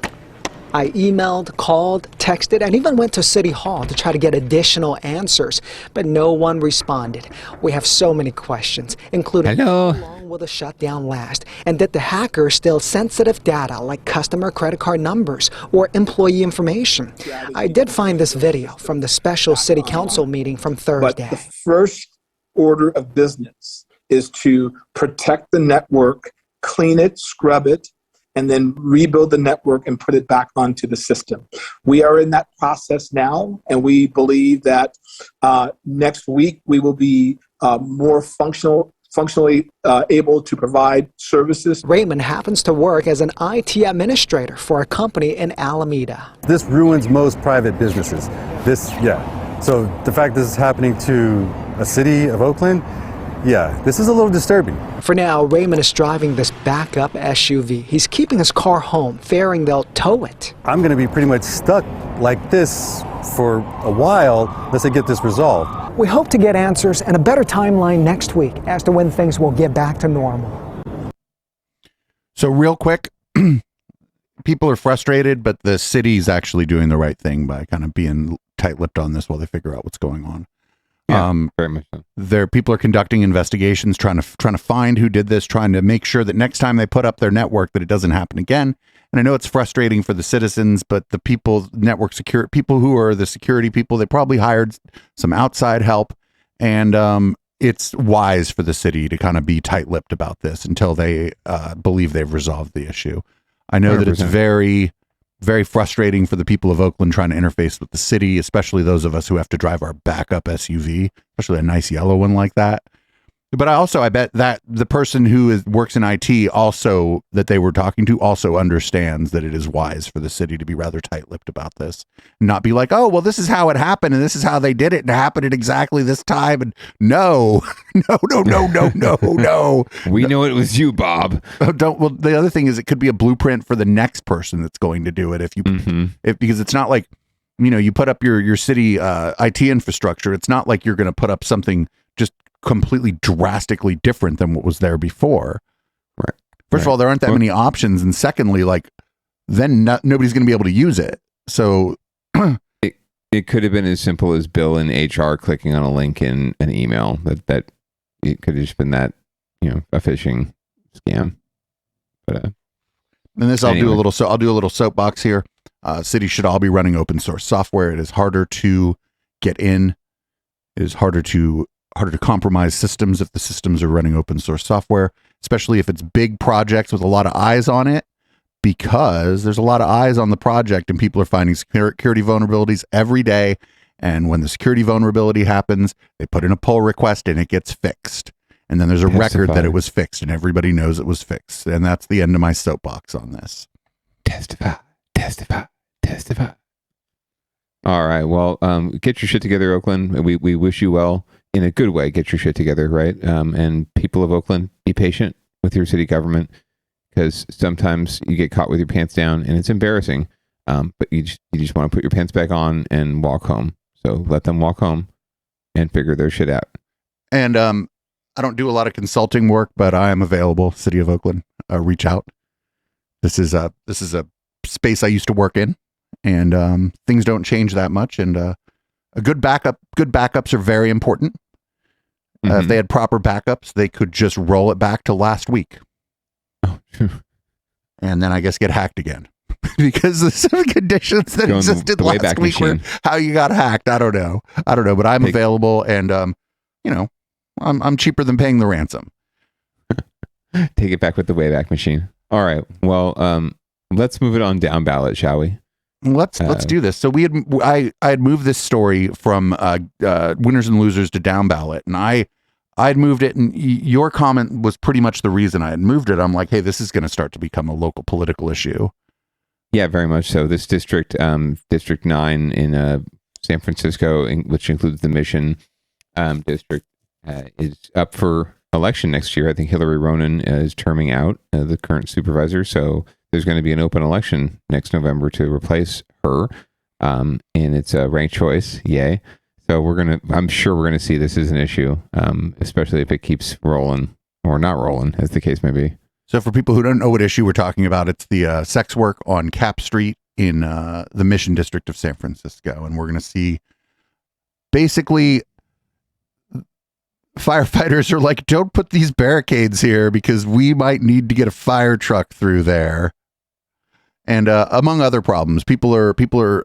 I emailed, called, texted, and even went to City Hall to try to get additional answers, but no one responded. We have so many questions, including how long will the shutdown last? And did the hackers steal sensitive data like customer credit card numbers or employee information? I did find this video from the special city council meeting from Thursday. But the first order of business is to protect the network, clean it, scrub it, and then rebuild the network and put it back onto the system. We are in that process now, and we believe that next week we will be more functionally able to provide services. Raymond happens to work as an IT administrator for a company in Alameda. This ruins most private businesses. So the fact this is happening to a city of Oakland, this is a little disturbing. For now, Raymond is driving this backup SUV. He's keeping his car home, fearing they'll tow it. I'm going to be pretty much stuck like this for a while unless I get this resolved. We hope to get answers and a better timeline next week as to when things will get back to normal. So real quick, people are frustrated, but the city's actually doing the right thing by kind of being tight-lipped on this while they figure out what's going on. Very much so. People are conducting investigations, trying to find who did this, trying to make sure that next time they put up their network that it doesn't happen again. And I know it's frustrating for the citizens, but the people who are the security people, they probably hired some outside help, and it's wise for the city to kind of be tight-lipped about this until they believe they've resolved the issue. I know 100%. That it's very, very frustrating for the people of Oakland trying to interface with the city, especially those of us who have to drive our backup SUV, especially a nice yellow one like that. But I bet that the person who works in IT also that they were talking to also understands that it is wise for the city to be rather tight-lipped about this, and not be like, oh, well, this is how it happened and this is how they did it and it happened at exactly this time. And no. We know it was you, Bob. Well, the other thing is it could be a blueprint for the next person that's going to do it because it's not like, you put up your city IT infrastructure. It's not like you're going to put up something just completely drastically different than what was there before. Right. First of all, there aren't that many options, and secondly, then nobody's going to be able to use it. So it it could have been as simple as Bill in HR clicking on a link in an email. That it could have just been that, a phishing scam. But and this, anyway. I'll do a little soapbox here. Cities should all be running open source software. It is harder to get in. It is harder to compromise systems if the systems are running open source software, especially if it's big projects with a lot of eyes on it, because there's a lot of eyes on the project and people are finding security vulnerabilities every day. And when the security vulnerability happens, they put in a pull request and it gets fixed. And then there's a record that it was fixed and everybody knows it was fixed. And that's the end of my soapbox on this. Testify. All right. Well, get your shit together, Oakland. We wish you well in a good way. Get your shit together, right? And people of Oakland, be patient with your city government, because sometimes you get caught with your pants down and it's embarrassing. But you just want to put your pants back on and walk home. So let them walk home and figure their shit out. And I don't do a lot of consulting work, but I am available. City of Oakland, reach out. This is a space I used to work in, and things don't change that much. And a good backups are very important. If they had proper backups, they could just roll it back to last week, and then I guess get hacked again because the some conditions that existed last week were how you got hacked. I don't know, but I'm available, and I'm cheaper than paying the ransom. Take it back with the Wayback Machine. All right. Well, let's move it on down ballot, shall we? Let's do this. So I had moved this story from winners and losers to down ballot, and I'd moved it, and your comment was pretty much the reason I had moved it. I'm like, hey, this is going to start to become a local political issue. Yeah, very much so. This district, District 9 in San Francisco, which includes the Mission district, is up for election next year. I think Hillary Ronan is terming out, the current supervisor. So there's going to be an open election next November to replace her. And it's a ranked choice. Yay. So I'm sure we're going to see this as an issue, especially if it keeps rolling or not rolling, as the case may be. So for people who don't know what issue we're talking about, it's the sex work on Cap Street in the Mission District of San Francisco. And we're going to see basically firefighters are like, don't put these barricades here because we might need to get a fire truck through there. And among other problems, people are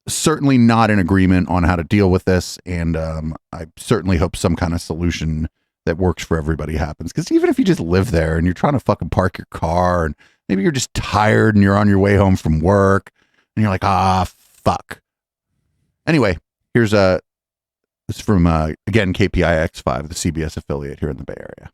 certainly not in agreement on how to deal with this. And I certainly hope some kind of solution that works for everybody happens. Because even if you just live there and you're trying to fucking park your car, and maybe you're just tired and you're on your way home from work and you're like, fuck. Anyway, here's this is from, again, KPIX5, the CBS affiliate here in the Bay Area.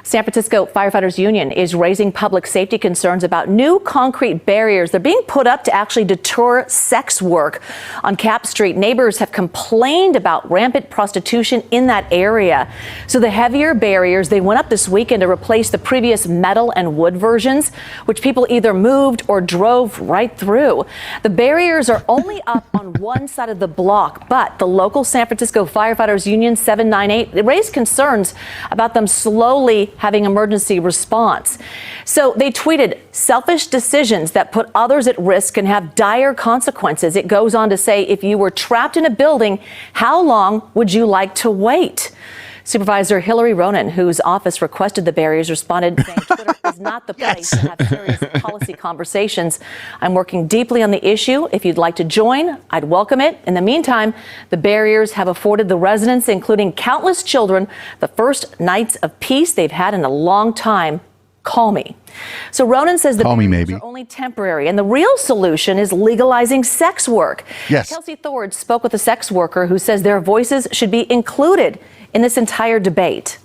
San Francisco Firefighters Union is raising public safety concerns about new concrete barriers. They're being put up to actually deter sex work on Cap Street. Neighbors have complained about rampant prostitution in that area. So the heavier barriers, they went up this weekend to replace the previous metal and wood versions, which people either moved or drove right through. The barriers are only up on one side of the block, but the local San Francisco Firefighters Union 798, they raised concerns about them slowly having emergency response. So they tweeted, selfish decisions that put others at risk can have dire consequences. It goes on to say, if you were trapped in a building, how long would you like to wait? Supervisor Hillary Ronan, whose office requested the barriers, responded saying Twitter is not the place to have serious policy conversations. I'm working deeply on the issue. If you'd like to join, I'd welcome it. In the meantime, the barriers have afforded the residents, including countless children, the first nights of peace they've had in a long time. Call me. So Ronan says the barriers are only temporary, and the real solution is legalizing sex work. Yes. Kelsey Thord spoke with a sex worker who says their voices should be included in this entire debate.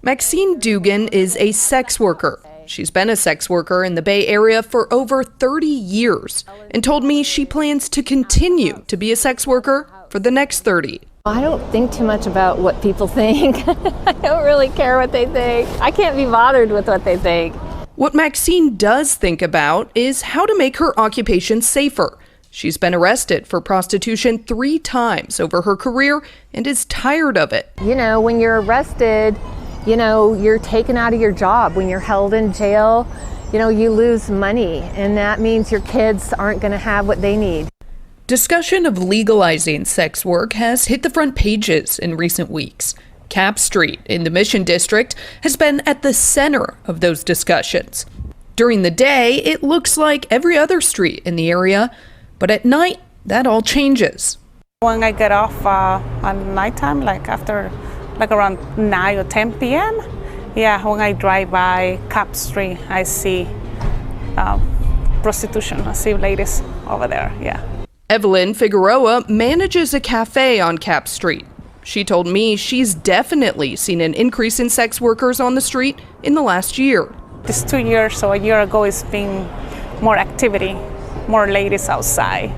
Maxine Dugan is a sex worker. She's been a sex worker in the Bay Area for over 30 years and told me she plans to continue to be a sex worker for the next 30. I don't think too much about what people think. I don't really care what they think. I can't be bothered with what they think. What Maxine does think about is how to make her occupation safer. She's been arrested for prostitution 3 times over her career and is tired of it. You know, when you're arrested, you're taken out of your job. When you're held in jail, you lose money, and that means your kids aren't going to have what they need. Discussion of legalizing sex work has hit the front pages in recent weeks. Cap Street in the Mission District has been at the center of those discussions. During the day, it looks like every other street in the area, but at night, that all changes. When I get off on nighttime, like after around 9 or 10 p.m., when I drive by Cap Street, I see prostitution. I see ladies over there, Evelyn Figueroa manages a cafe on Cap Street. She told me she's definitely seen an increase in sex workers on the street in the last year. This 2 years, so a year ago, it's been more activity, more ladies outside,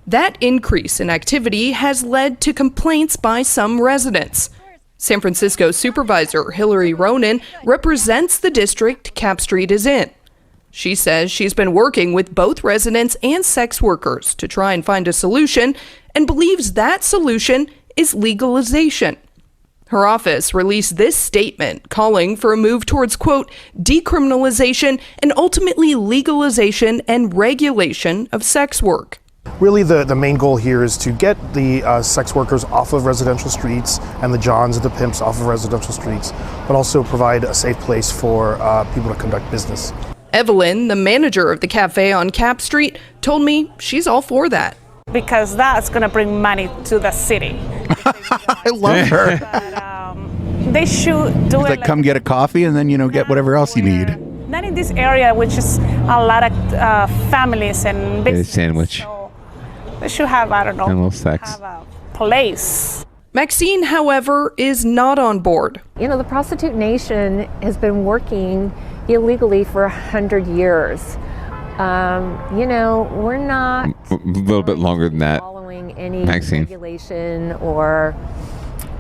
That increase in activity has led to complaints by some residents. San Francisco Supervisor Hillary Ronan represents the district Cap Street is in. She says she's been working with both residents and sex workers to try and find a solution and believes that solution is legalization. Her office released this statement calling for a move towards, quote, decriminalization and ultimately legalization and regulation of sex work. Really, the main goal here is to get the sex workers off of residential streets and the Johns and the pimps off of residential streets, but also provide a safe place for people to conduct business. Evelyn, the manager of the cafe on Cap Street, told me she's all for that. Because that's going to bring money to the city. I love her. They should do it. Like, come get a coffee and then, get whatever else you need. Not in this area, which is a lot of families and Get a sandwich. So they should have, I don't know, and a little sex. have a place. Maxine, however, is not on board. The prostitute nation has been working illegally for 100 years. We're not A little bit longer than that. following any Maxine. regulation or,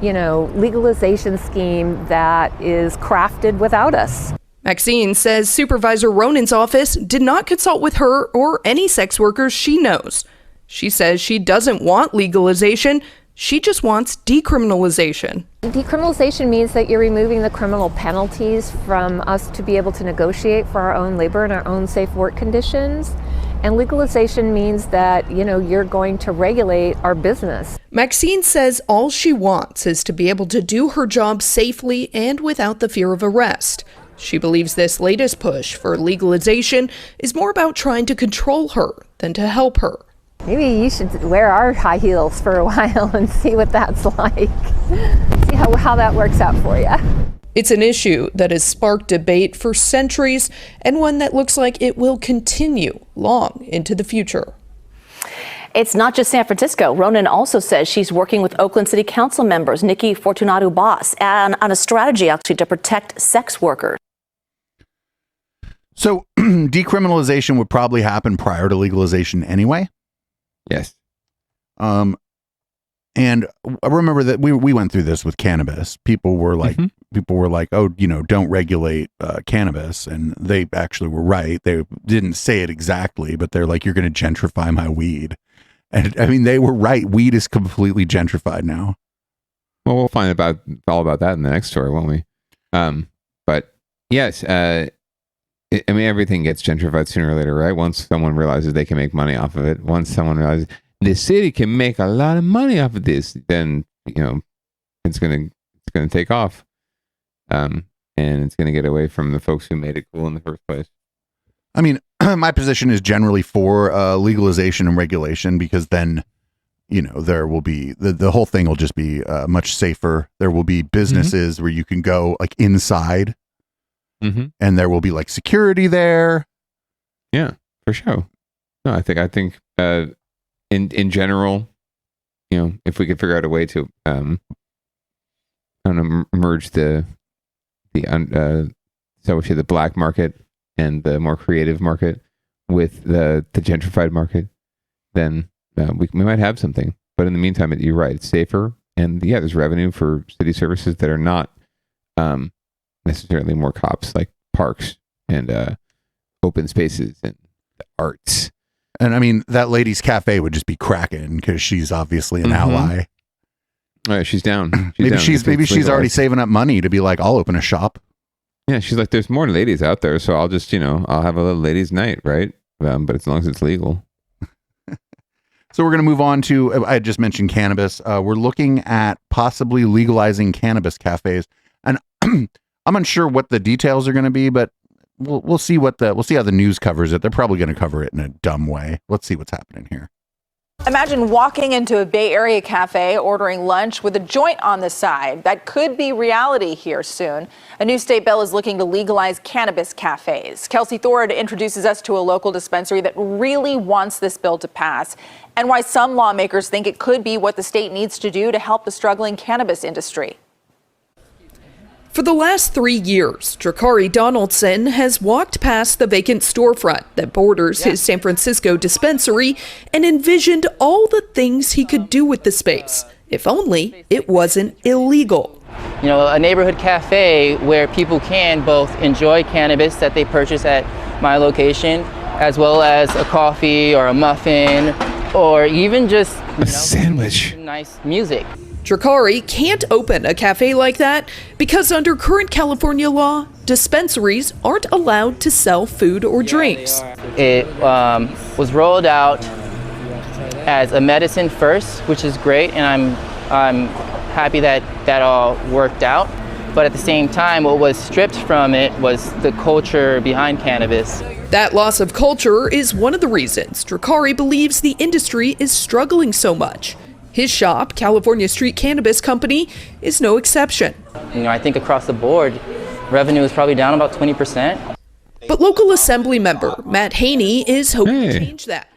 legalization scheme that is crafted without us. Maxine says Supervisor Ronan's office did not consult with her or any sex workers she knows. She says she doesn't want legalization. She just wants decriminalization. Decriminalization means that you're removing the criminal penalties from us to be able to negotiate for our own labor and our own safe work conditions. And legalization means that, you're going to regulate our business. Maxine says all she wants is to be able to do her job safely and without the fear of arrest. She believes this latest push for legalization is more about trying to control her than to help her. Maybe you should wear our high heels for a while and see what that's like. See how that works out for you. It's an issue that has sparked debate for centuries and one that looks like it will continue long into the future. It's not just San Francisco. Ronan also says she's working with Oakland City Council members, Nikki Fortunato-Boss, on a strategy actually to protect sex workers. So decriminalization would probably happen prior to legalization anyway. Yes. And I remember that we went through this with cannabis. People were like, oh, don't regulate cannabis. And they actually were right. They didn't say it exactly, but they're like, you're going to gentrify my weed. And I mean, they were right. Weed is completely gentrified now. Well, we'll find all about that in the next story, won't we? But yes, everything gets gentrified sooner or later, right? Once someone realizes they can make money off of it, once someone realizes the city can make a lot of money off of this, then it's gonna take off, and it's gonna get away from the folks who made it cool in the first place. I mean, my position is generally for legalization and regulation, because then there will be the whole thing will just be much safer. There will be businesses where you can go like inside. And there will be like security there. Yeah, for sure. No, I think in general, if we could figure out a way to merge the black market and the more creative market with the gentrified market, then we might have something. But in the meantime, you're right, it's safer, and there's revenue for city services that are not necessarily more cops, like parks and open spaces and the arts. And I mean, that lady's cafe would just be cracking because she's obviously an ally. Oh, yeah, she's down. Maybe she's already saving up money to be like, I'll open a shop. Yeah, she's like, there's more ladies out there, so I'll just, I'll have a little ladies' night, right? But as long as it's legal. So we're going to move on to, I just mentioned cannabis. We're looking at possibly legalizing cannabis cafes. And I'm unsure what the details are going to be, but we'll see how the news covers it. They're probably going to cover it in a dumb way. Let's see what's happening here. Imagine walking into a Bay Area cafe, ordering lunch with a joint on the side. That could be reality here soon. A new state bill is looking to legalize cannabis cafes. Kelsey Thord introduces us to a local dispensary that really wants this bill to pass, and why some lawmakers think it could be what the state needs to do to help the struggling cannabis industry. For the last 3 years, Drakari Donaldson has walked past the vacant storefront that borders his San Francisco dispensary and envisioned all the things he could do with the space, if only it wasn't illegal. You know, a neighborhood cafe where people can both enjoy cannabis that they purchase at my location, as well as a coffee or a muffin, or even just a sandwich. Nice music. Drakari can't open a cafe like that because under current California law, dispensaries aren't allowed to sell food or drinks. It was rolled out as a medicine first, which is great, and I'm happy that that all worked out. But at the same time, what was stripped from it was the culture behind cannabis. That loss of culture is one of the reasons Drakari believes the industry is struggling so much. His shop, California Street Cannabis Company, is no exception. You know, I think across the board, revenue is probably down about 20%. But local assembly member Matt Haney is hoping to change that.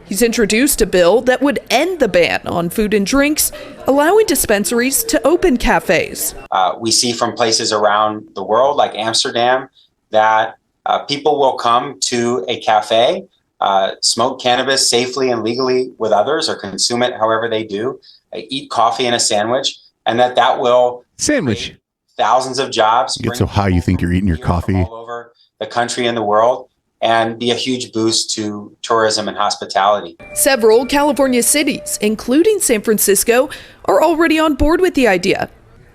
He's introduced a bill that would end the ban on food and drinks, allowing dispensaries to open cafes. We see from places around the world, like Amsterdam, that people will come to a cafe, smoke cannabis safely and legally with others, or consume it however they do, eat coffee and a sandwich, and that will sandwich thousands of jobs. You get so high you think you're eating your coffee. All over the country and the world, and be a huge boost to tourism and hospitality. Several California cities, including San Francisco, are already on board with the idea.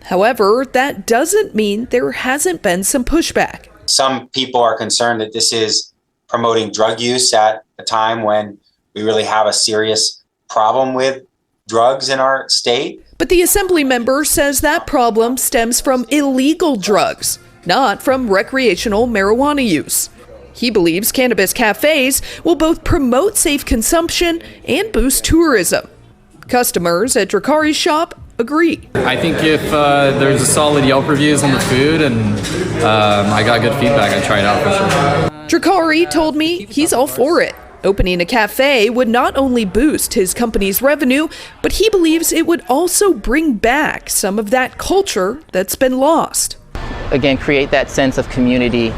However, that doesn't mean there hasn't been some pushback. Some people are concerned that this is promoting drug use at a time when we really have a serious problem with drugs in our state. But the assembly member says that problem stems from illegal drugs, not from recreational marijuana use. He believes cannabis cafes will both promote safe consumption and boost tourism. Customers at Drakari's shop agree. I think if there's a solid Yelp reviews on the food and I got good feedback, I'd try it out for sure. Drakari told me he's all for it. Opening a cafe would not only boost his company's revenue, but he believes it would also bring back some of that culture that's been lost. Again, create that sense of community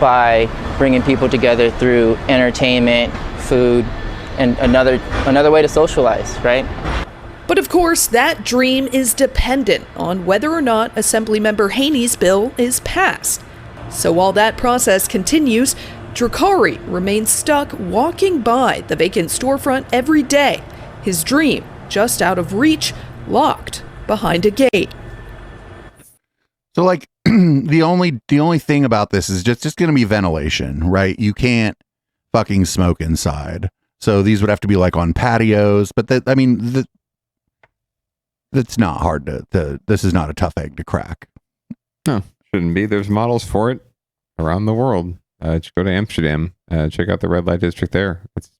by bringing people together through entertainment, food, and another way to socialize, right? But of course, that dream is dependent on whether or not Assemblymember Haney's bill is passed. So while that process continues, Drakari remains stuck walking by the vacant storefront every day, his dream just out of reach, locked behind a gate. So like the only thing about this is just going to be ventilation, right? You can't fucking smoke inside. So these would have to be like on patios, but that's not hard to this is not a tough egg to crack. No, shouldn't be. There's models for it around the world. Just go to Amsterdam, check out the red light district there. It's,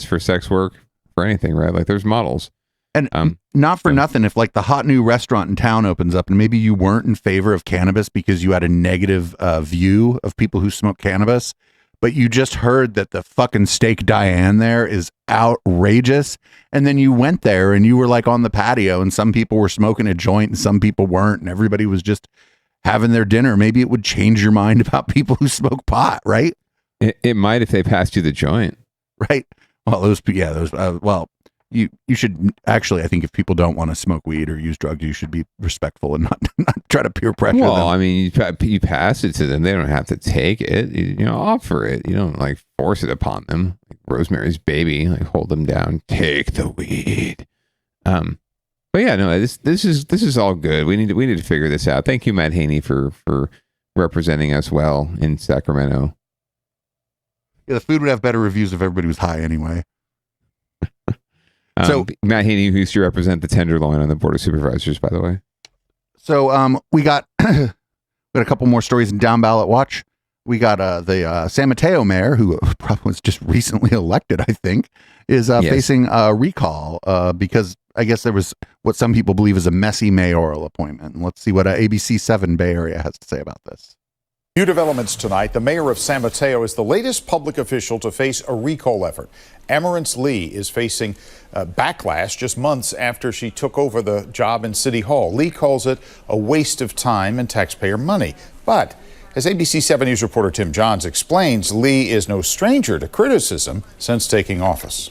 for sex work, for anything, right? Like there's models. And not for nothing, if like the hot new restaurant in town opens up and maybe you weren't in favor of cannabis because you had a negative view of people who smoke cannabis, but you just heard that the fucking Steak Diane there is outrageous. And then you went there and you were like on the patio and some people were smoking a joint and some people weren't. And everybody was just having their dinner. Maybe it would change your mind about people who smoke pot, right? It might if they passed you the joint. Right. Well, you should actually, I think if people don't want to smoke weed or use drugs, you should be respectful and not try to peer pressure them. Well, I mean, you pass it to them. They don't have to take it. You offer it. You don't like force it upon them. Like Rosemary's Baby, like hold them down. Take the weed. But yeah, no, this is all good. We need to figure this out. Thank you, Matt Haney, for representing us well in Sacramento. the food would have better reviews if everybody was high anyway. So Matt Haney, who used to represent the Tenderloin on the Board of Supervisors, by the way. So we got a couple more stories in Down Ballot Watch. We got the San Mateo mayor, who probably was just recently elected, I think, is facing a recall because I guess there was what some people believe is a messy mayoral appointment. And let's see what ABC 7 Bay Area has to say about this. New developments tonight. The mayor of San Mateo is the latest public official to face a recall effort. Amarance Lee is facing backlash just months after she took over the job in City Hall. Lee calls it a waste of time and taxpayer money. But as ABC 7 News reporter Tim Johns explains, Lee is no stranger to criticism since taking office.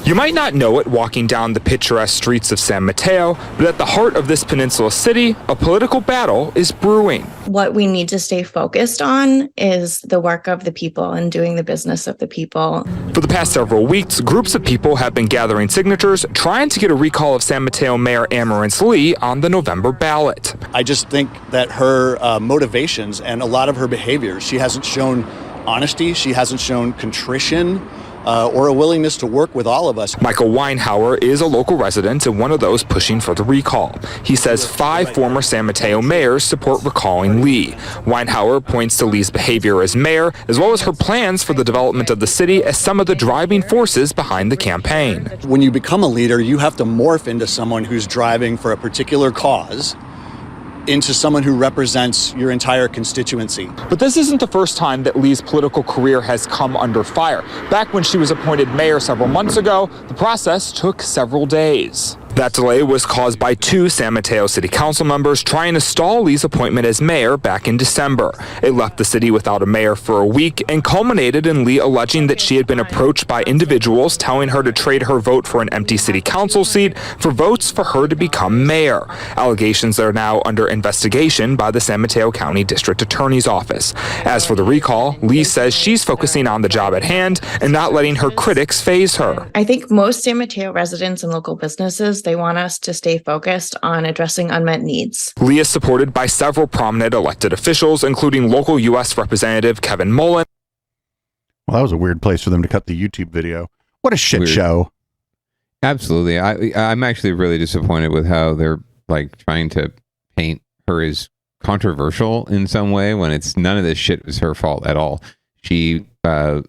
You might not know it walking down the picturesque streets of San Mateo, but at the heart of this peninsula city, a political battle is brewing. What we need to stay focused on is the work of the people and doing the business of the people. For the past several weeks, groups of people have been gathering signatures trying to get a recall of San Mateo Mayor Amarance Lee on the November ballot. I just think that her motivations and a lot of her behaviors, she hasn't shown honesty, she hasn't shown contrition, or a willingness to work with all of us. Michael Weinhauer is a local resident and one of those pushing for the recall. He says 5 former San Mateo mayors support recalling Lee. Weinhauer points to Lee's behavior as mayor, as well as her plans for the development of the city as some of the driving forces behind the campaign. When you become a leader, you have to morph into someone who's driving for a particular cause, into someone who represents your entire constituency. But this isn't the first time that Lee's political career has come under fire. Back when she was appointed mayor several months ago, the process took several days. That delay was caused by 2 San Mateo City Council members trying to stall Lee's appointment as mayor back in December. It left the city without a mayor for a week and culminated in Lee alleging that she had been approached by individuals telling her to trade her vote for an empty city council seat for votes for her to become mayor. Allegations are now under investigation by the San Mateo County District Attorney's Office. As for the recall, Lee says she's focusing on the job at hand and not letting her critics faze her. I think most San Mateo residents and local businesses, they want us to stay focused on addressing unmet needs. Lee is supported by several prominent elected officials, including local U.S. Representative Kevin Mullen. Well, that was a weird place for them to cut the YouTube video. What a shit show. Absolutely. I'm actually really disappointed with how they're like trying to paint her as controversial in some way when it's none of this shit was her fault at all. She, I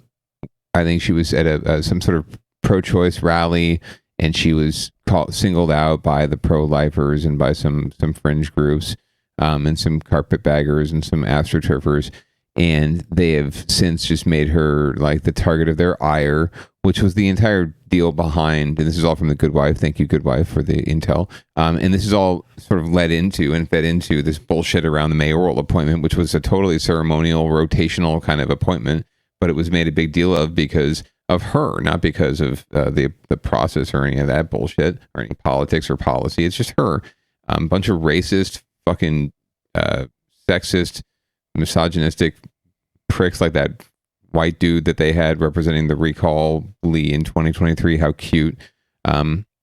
think she was at some sort of pro-choice rally, and she was singled out by the pro-lifers and by some fringe groups and some carpetbaggers and some astroturfers. And they have since just made her like the target of their ire, which was the entire deal behind, and this is all from the Good Wife. Thank you, Good Wife, for the intel. And this is all sort of led into and fed into this bullshit around the mayoral appointment, which was a totally ceremonial, rotational kind of appointment, but it was made a big deal of because of her, not because of the process or any of that bullshit or any politics or policy. It's just her. Bunch of racist, fucking sexist, misogynistic pricks like that white dude that they had representing the recall Lee in 2023. How cute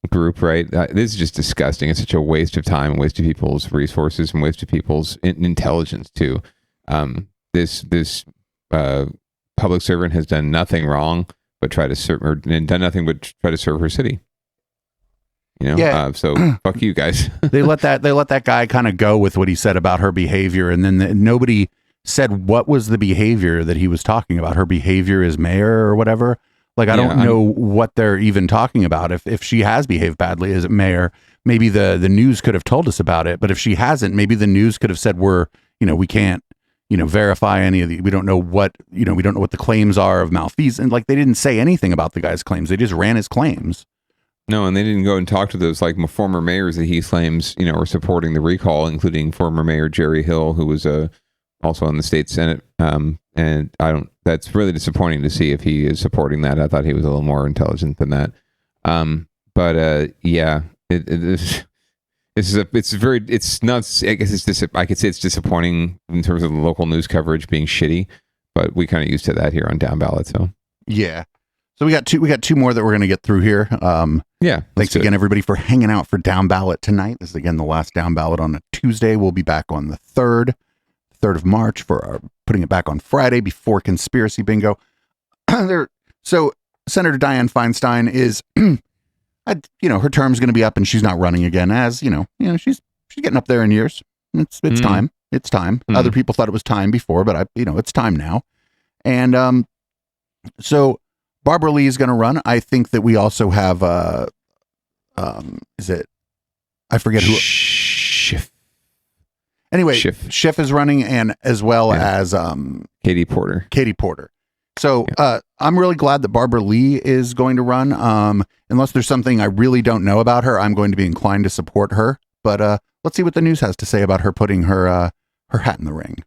group, right? This is just disgusting. It's such a waste of time, waste of people's resources, and waste of people's intelligence too. This public servant has done nothing wrong but try to serve, or done nothing but try to serve her city. You know, yeah. So fuck you guys. They let that guy kind of go with what he said about her behavior, and then nobody said what was the behavior that he was talking about. Her behavior as mayor or whatever. Like I don't know what they're even talking about. If she has behaved badly as mayor, maybe the news could have told us about it. But if she hasn't, maybe the news could have said we can't verify any of the. We don't know what we don't know what the claims are of malfeasance. And like they didn't say anything about the guy's claims. They just ran his claims. No, and they didn't go and talk to those like former mayors that he claims, were supporting the recall, including former Mayor Jerry Hill, who was also in the state Senate. And that's really disappointing to see if he is supporting that. I thought he was a little more intelligent than that. Yeah, it's nuts. I guess I could say it's disappointing in terms of the local news coverage being shitty, but we kind of used to that here on Down Ballot. So yeah. So we got two more that we're going to get through here. Yeah. Thanks again, everybody, for hanging out for Down Ballot tonight. This is again the last Down Ballot on a Tuesday. We'll be back on the 3rd 3rd of March for putting it back on Friday before conspiracy bingo. So Senator Dianne Feinstein is, her term's going to be up and she's not running again. As she's getting up there in years. It's time. It's time. Other people thought it was time before, but it's time now. And so Barbara Lee is going to run. I think that we also have I forget who. Schiff. Anyway, Schiff is running, and as well as Katie Porter. So I'm really glad that Barbara Lee is going to run. Unless there's something I really don't know about her, I'm going to be inclined to support her. But let's see what the news has to say about her putting her hat in the ring.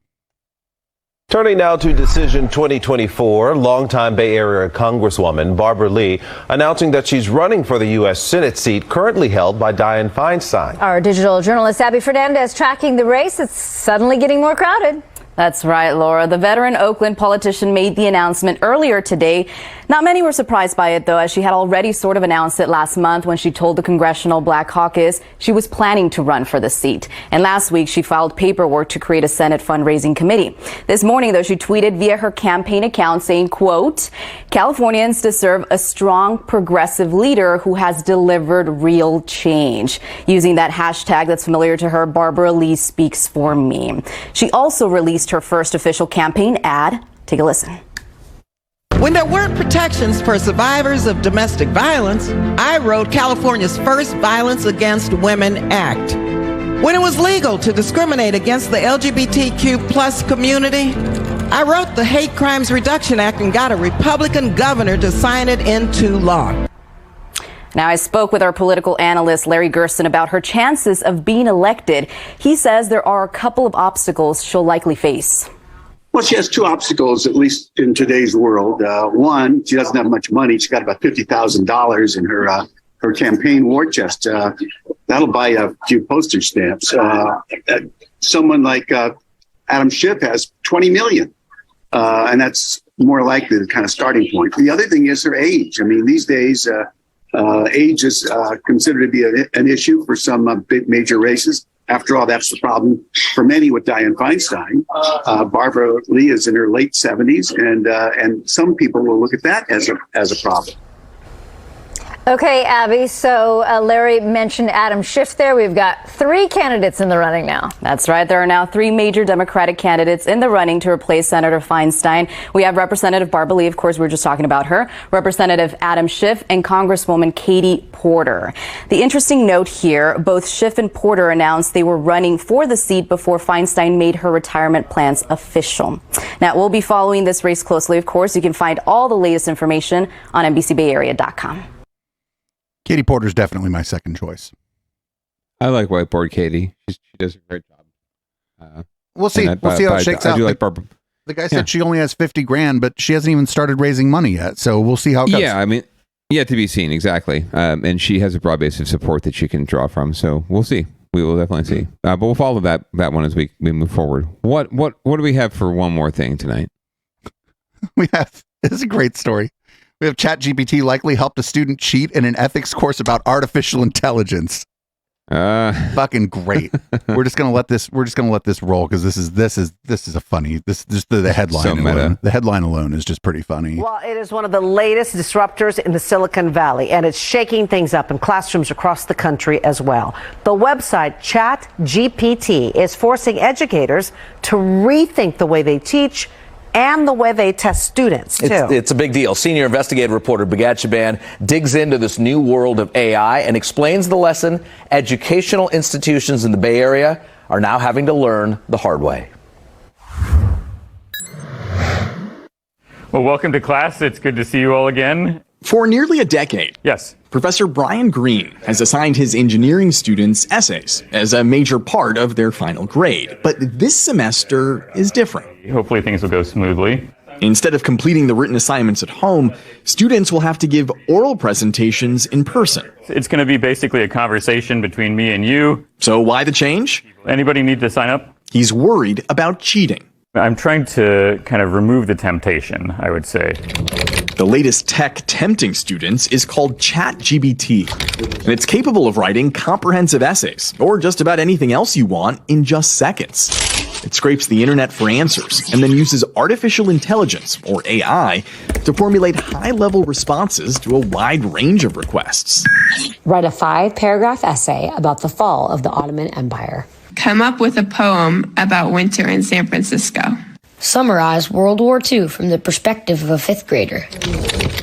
Turning now to Decision 2024, longtime Bay Area Congresswoman Barbara Lee announcing that she's running for the U.S. Senate seat currently held by Dianne Feinstein. Our digital journalist Abby Fernandez tracking the race. It's suddenly getting more crowded. That's right, Laura. The veteran Oakland politician made the announcement earlier today. Not many were surprised by it, though, as she had already sort of announced it last month when she told the Congressional Black Caucus she was planning to run for the seat. And last week, she filed paperwork to create a Senate fundraising committee. This morning, though, she tweeted via her campaign account saying, quote, Californians deserve a strong progressive leader who has delivered real change. Using that hashtag that's familiar to her, Barbara Lee speaks for me. She also released her first official campaign ad. Take a listen. When there weren't protections for survivors of domestic violence, I wrote California's first Violence Against Women Act. When it was legal to discriminate against the LGBTQ plus community, I wrote the Hate Crimes Reduction Act and got a Republican governor to sign it into law. Now, I spoke with our political analyst, Larry Gersten, about her chances of being elected. He says there are a couple of obstacles she'll likely face. Well, she has two obstacles, at least in today's world. One, she doesn't have much money. She's got about $50,000 in her campaign war chest. That'll buy a few postage stamps. Someone like Adam Schiff has $20 million, and that's more likely the kind of starting point. The other thing is her age. I mean, these days, age is considered to be an issue for some major races. After all, that's the problem for many with Dianne Feinstein. Barbara Lee is in her late 70s, and some people will look at that as a problem. Okay, Abby, so Larry mentioned Adam Schiff there. We've got 3 candidates in the running now. That's right. There are now 3 major Democratic candidates in the running to replace Senator Feinstein. We have Representative Barbara Lee, of course, we were just talking about her, Representative Adam Schiff, and Congresswoman Katie Porter. The interesting note here, both Schiff and Porter announced they were running for the seat before Feinstein made her retirement plans official. Now, we'll be following this race closely, of course. You can find all the latest information on NBCBayArea.com. Katie Porter's definitely my second choice. I like whiteboard Katie. She does a great job. We'll see. We'll see how it shakes out. I do like Barbara. The guy said she only has $50,000, but she hasn't even started raising money yet. So we'll see how it goes. Yeah, I mean, yet to be seen, exactly. And she has a broad base of support that she can draw from. So we'll see. We will definitely see. But we'll follow that one as we move forward. What do we have for one more thing tonight? This is a great story. We have ChatGPT likely helped a student cheat in an ethics course about artificial intelligence. Fucking great. We're just gonna let this roll because this is a funny. The headline. So meta. The headline alone is just pretty funny. Well, it is one of the latest disruptors in the Silicon Valley, and it's shaking things up in classrooms across the country as well. The website ChatGPT is forcing educators to rethink the way they teach and the way they test students, too. It's a big deal. Senior investigative reporter Begat Shaban digs into this new world of AI and explains the lesson educational institutions in the Bay Area are now having to learn the hard way. Well, welcome to class. It's good to see you all again. For nearly a decade, yes, Professor Brian Green has assigned his engineering students essays as a major part of their final grade. But this semester is different. Hopefully things will go smoothly. Instead of completing the written assignments at home, students will have to give oral presentations in person. It's going to be basically a conversation between me and you. So why the change? Anybody need to sign up? He's worried about cheating. I'm trying to kind of remove the temptation, I would say. The The latest tech tempting students is called ChatGPT, and it's capable of writing comprehensive essays, or just about anything else you want, in just seconds. It scrapes the internet for answers, and then uses artificial intelligence, or AI, to formulate high-level responses to a wide range of requests. Write a 5-paragraph essay about the fall of the Ottoman Empire. Come up with a poem about winter in San Francisco. Summarize World War II from the perspective of a 5th grader.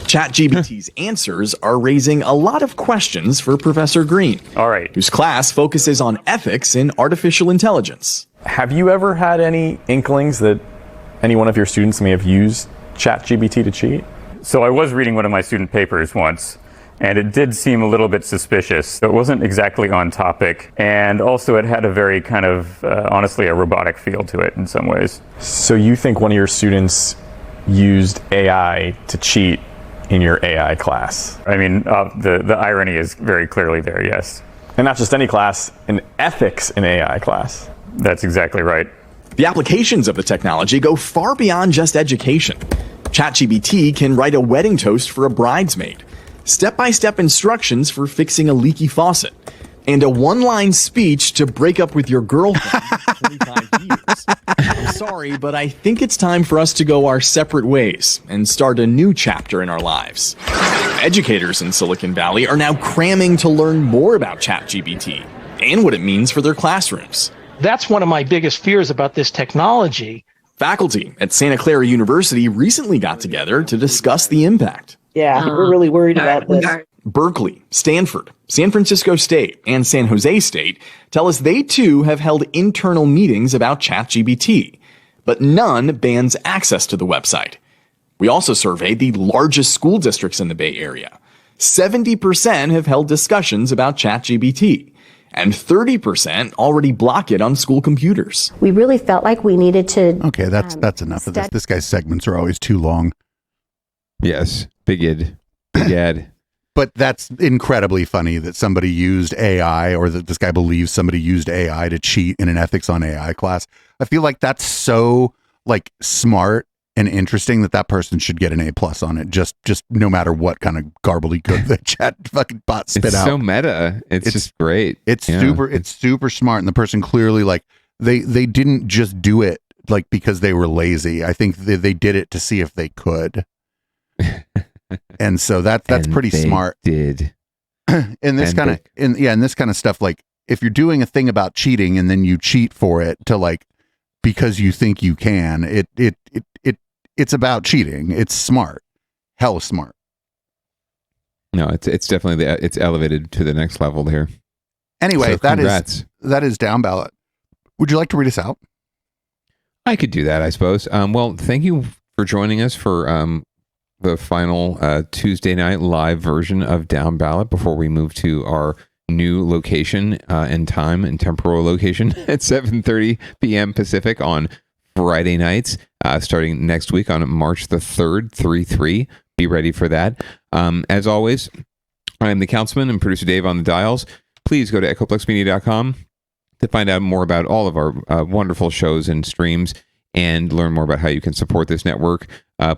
ChatGPT's answers are raising a lot of questions for Professor Green, whose class focuses on ethics in artificial intelligence. Have you ever had any inklings that any one of your students may have used ChatGPT to cheat? So I was reading one of my student papers once, and it did seem a little bit suspicious. It wasn't exactly on topic, and also it had a very kind of, honestly, a robotic feel to it in some ways. So you think one of your students used AI to cheat in your AI class? I mean, the irony is very clearly there, yes. And not just any class, an ethics in AI class. That's exactly right. The applications of the technology go far beyond just education. ChatGPT can write a wedding toast for a bridesmaid, step-by-step instructions for fixing a leaky faucet, and a one-line speech to break up with your girlfriend for 25 years. I'm sorry, but I think it's time for us to go our separate ways and start a new chapter in our lives. Educators in Silicon Valley are now cramming to learn more about ChatGPT and what it means for their classrooms. That's one of my biggest fears about this technology. Faculty at Santa Clara University recently got together to discuss the impact. Yeah, we're really worried about this. Berkeley, Stanford, San Francisco State, and San Jose State tell us they too have held internal meetings about ChatGPT, but none bans access to the website. We also surveyed the largest school districts in the Bay Area. 70% have held discussions about ChatGPT, and 30% already block it on school computers. We really felt like we needed to... Okay, that's enough of this. This guy's segments are always too long. Yes, big ad. But that's incredibly funny that somebody used AI, or that this guy believes somebody used AI to cheat in an ethics on AI class. I feel like that's so like smart and interesting that person should get an A+ on it. Just no matter what kind of gobbledygook the chat fucking bot spit it's out. So meta. It's just great. It's super smart, and the person clearly like they didn't just do it like because they were lazy. I think they did it to see if they could. And so that's pretty smart. Did in this kind of stuff, like if you're doing a thing about cheating and then you cheat for it to like because you think you can, it's about cheating. It's smart, hell smart. No, it's definitely it's elevated to the next level here. Anyway, so that is Down Ballot. Would you like to read us out? I could do that, I suppose. Well, thank you for joining us for the final Tuesday night live version of Down Ballot before we move to our new location and time and temporal location at 7:30 p.m. Pacific on Friday nights, starting next week on March the 3rd, 3/3. Be ready for that. As always, I am the Councilman and producer Dave on the dials. Please go to echoplexmedia.com to find out more about all of our wonderful shows and streams and learn more about how you can support this network.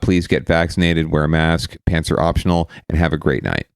Please get vaccinated, wear a mask, pants are optional, and have a great night.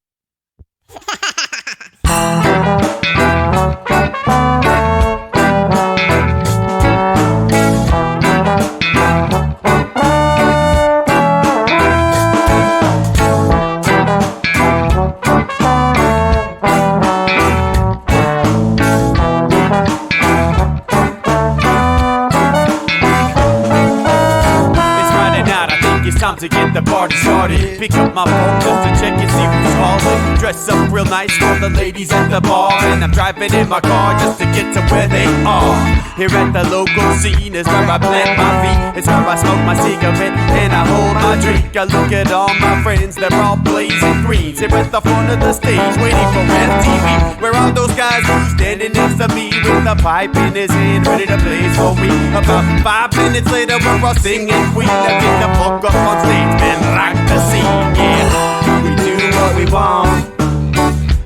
Time to get the party started. Pick up my phone just to check and see who's calling. Dress up real nice for the ladies at the bar, and I'm driving in my car just to get to where they are. Here at the local scene is where I plant my feet. It's where I smoke my cigarette and I hold my drink. I look at all my friends, they're all blazing greens. Here at the front of the stage, waiting for MTV. Where are those guys who's standing next to me with a pipe in his hand, ready to blaze for me? About 5 minutes later, we're all singing Queen. Now get the fuck up on stage, man, rock the scene, yeah. We do what we want,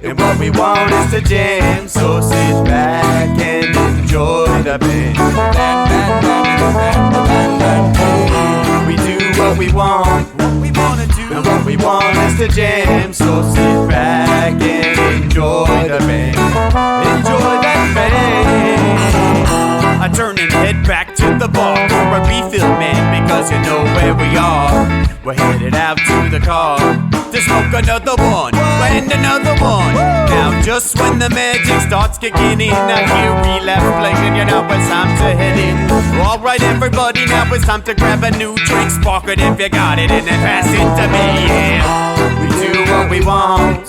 and what we want is to jam. So sit back and enjoy the band. We do what we want, and what we we want is to jam. So sit back and enjoy the band. Enjoy that band. I turn and head back to the bar for a refill, man, because you know where we are. We're headed out to the car to smoke another one and another one. Now just when the magic starts kicking in, I hear relapse playing, you know it's time to head in. Alright everybody, now it's time to grab a new drink. Spark it if you got it and then pass it to me, yeah. We do what we want,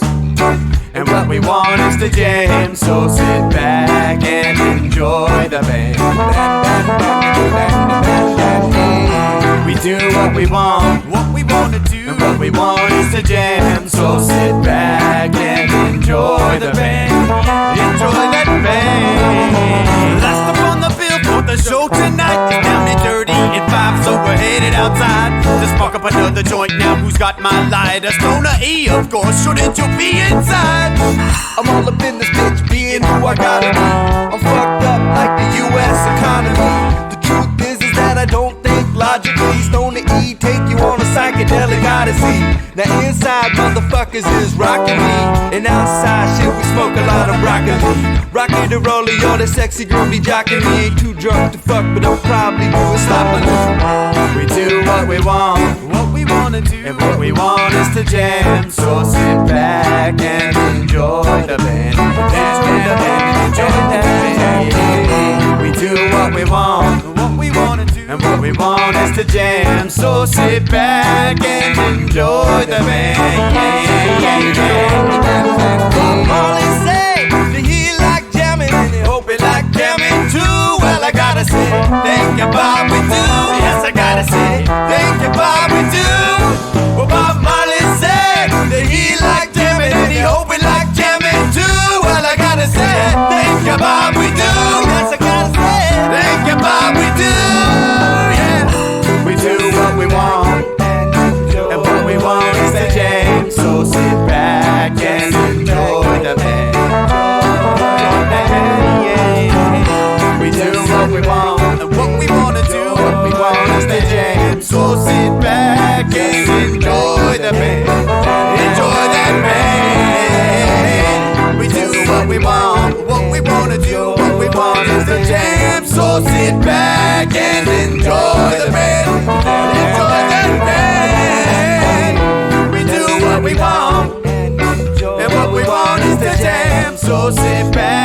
and what we want is to jam. So sit back and enjoy the band. We do what we want to do, and what we want is to jam. So sit back and enjoy the band. Enjoy that band. Last up on the bill for the show tonight is Down and Dirty at 5, so we're headed outside to spark up another joint. Now who's got my lighter? Stoner E, of course, shouldn't you be inside? I'm all up in this bitch, being who I gotta be. I'm fucked up like the U.S. economy. The truth is that I don't think logically. Stoner E take you on a psychedelic odyssey. Now inside motherfuckers is rocking me, and outside shit we smoke a lot of broccoli. Rocky the roller, yo, that sexy girl be jocking me. Ain't too drunk to fuck, but I'll probably do it sloppily. We do what we want to do, and what we want is to jam. So sit back and enjoy the band. Enjoy the band, enjoy the band. We do what we want to do, and what we want is to jam. So sit back and enjoy the band. Molly say that he like jamming, and he hope he like jamming too. Well, I gotta say, thank you, Bob, we do. Yes, I gotta say, thank you, Bob, we do. Well, Bob Marley said that he like jamming, and he hope he like jamming too. Well, I gotta say, thank you, Bob, we do. Yes, I gotta say, thank you, Bob, we do. Yeah, we do what we want, and what we want is to jam. So sit back and enjoy the band. We do what we want, and what we want to do, what we want is to jam. So sit back and enjoy the band. Enjoy that band. We do what we want to do, what we want is to jam. So sit back and enjoy the band. Enjoy that band. We do what we want, and what we want is to jam. So sit back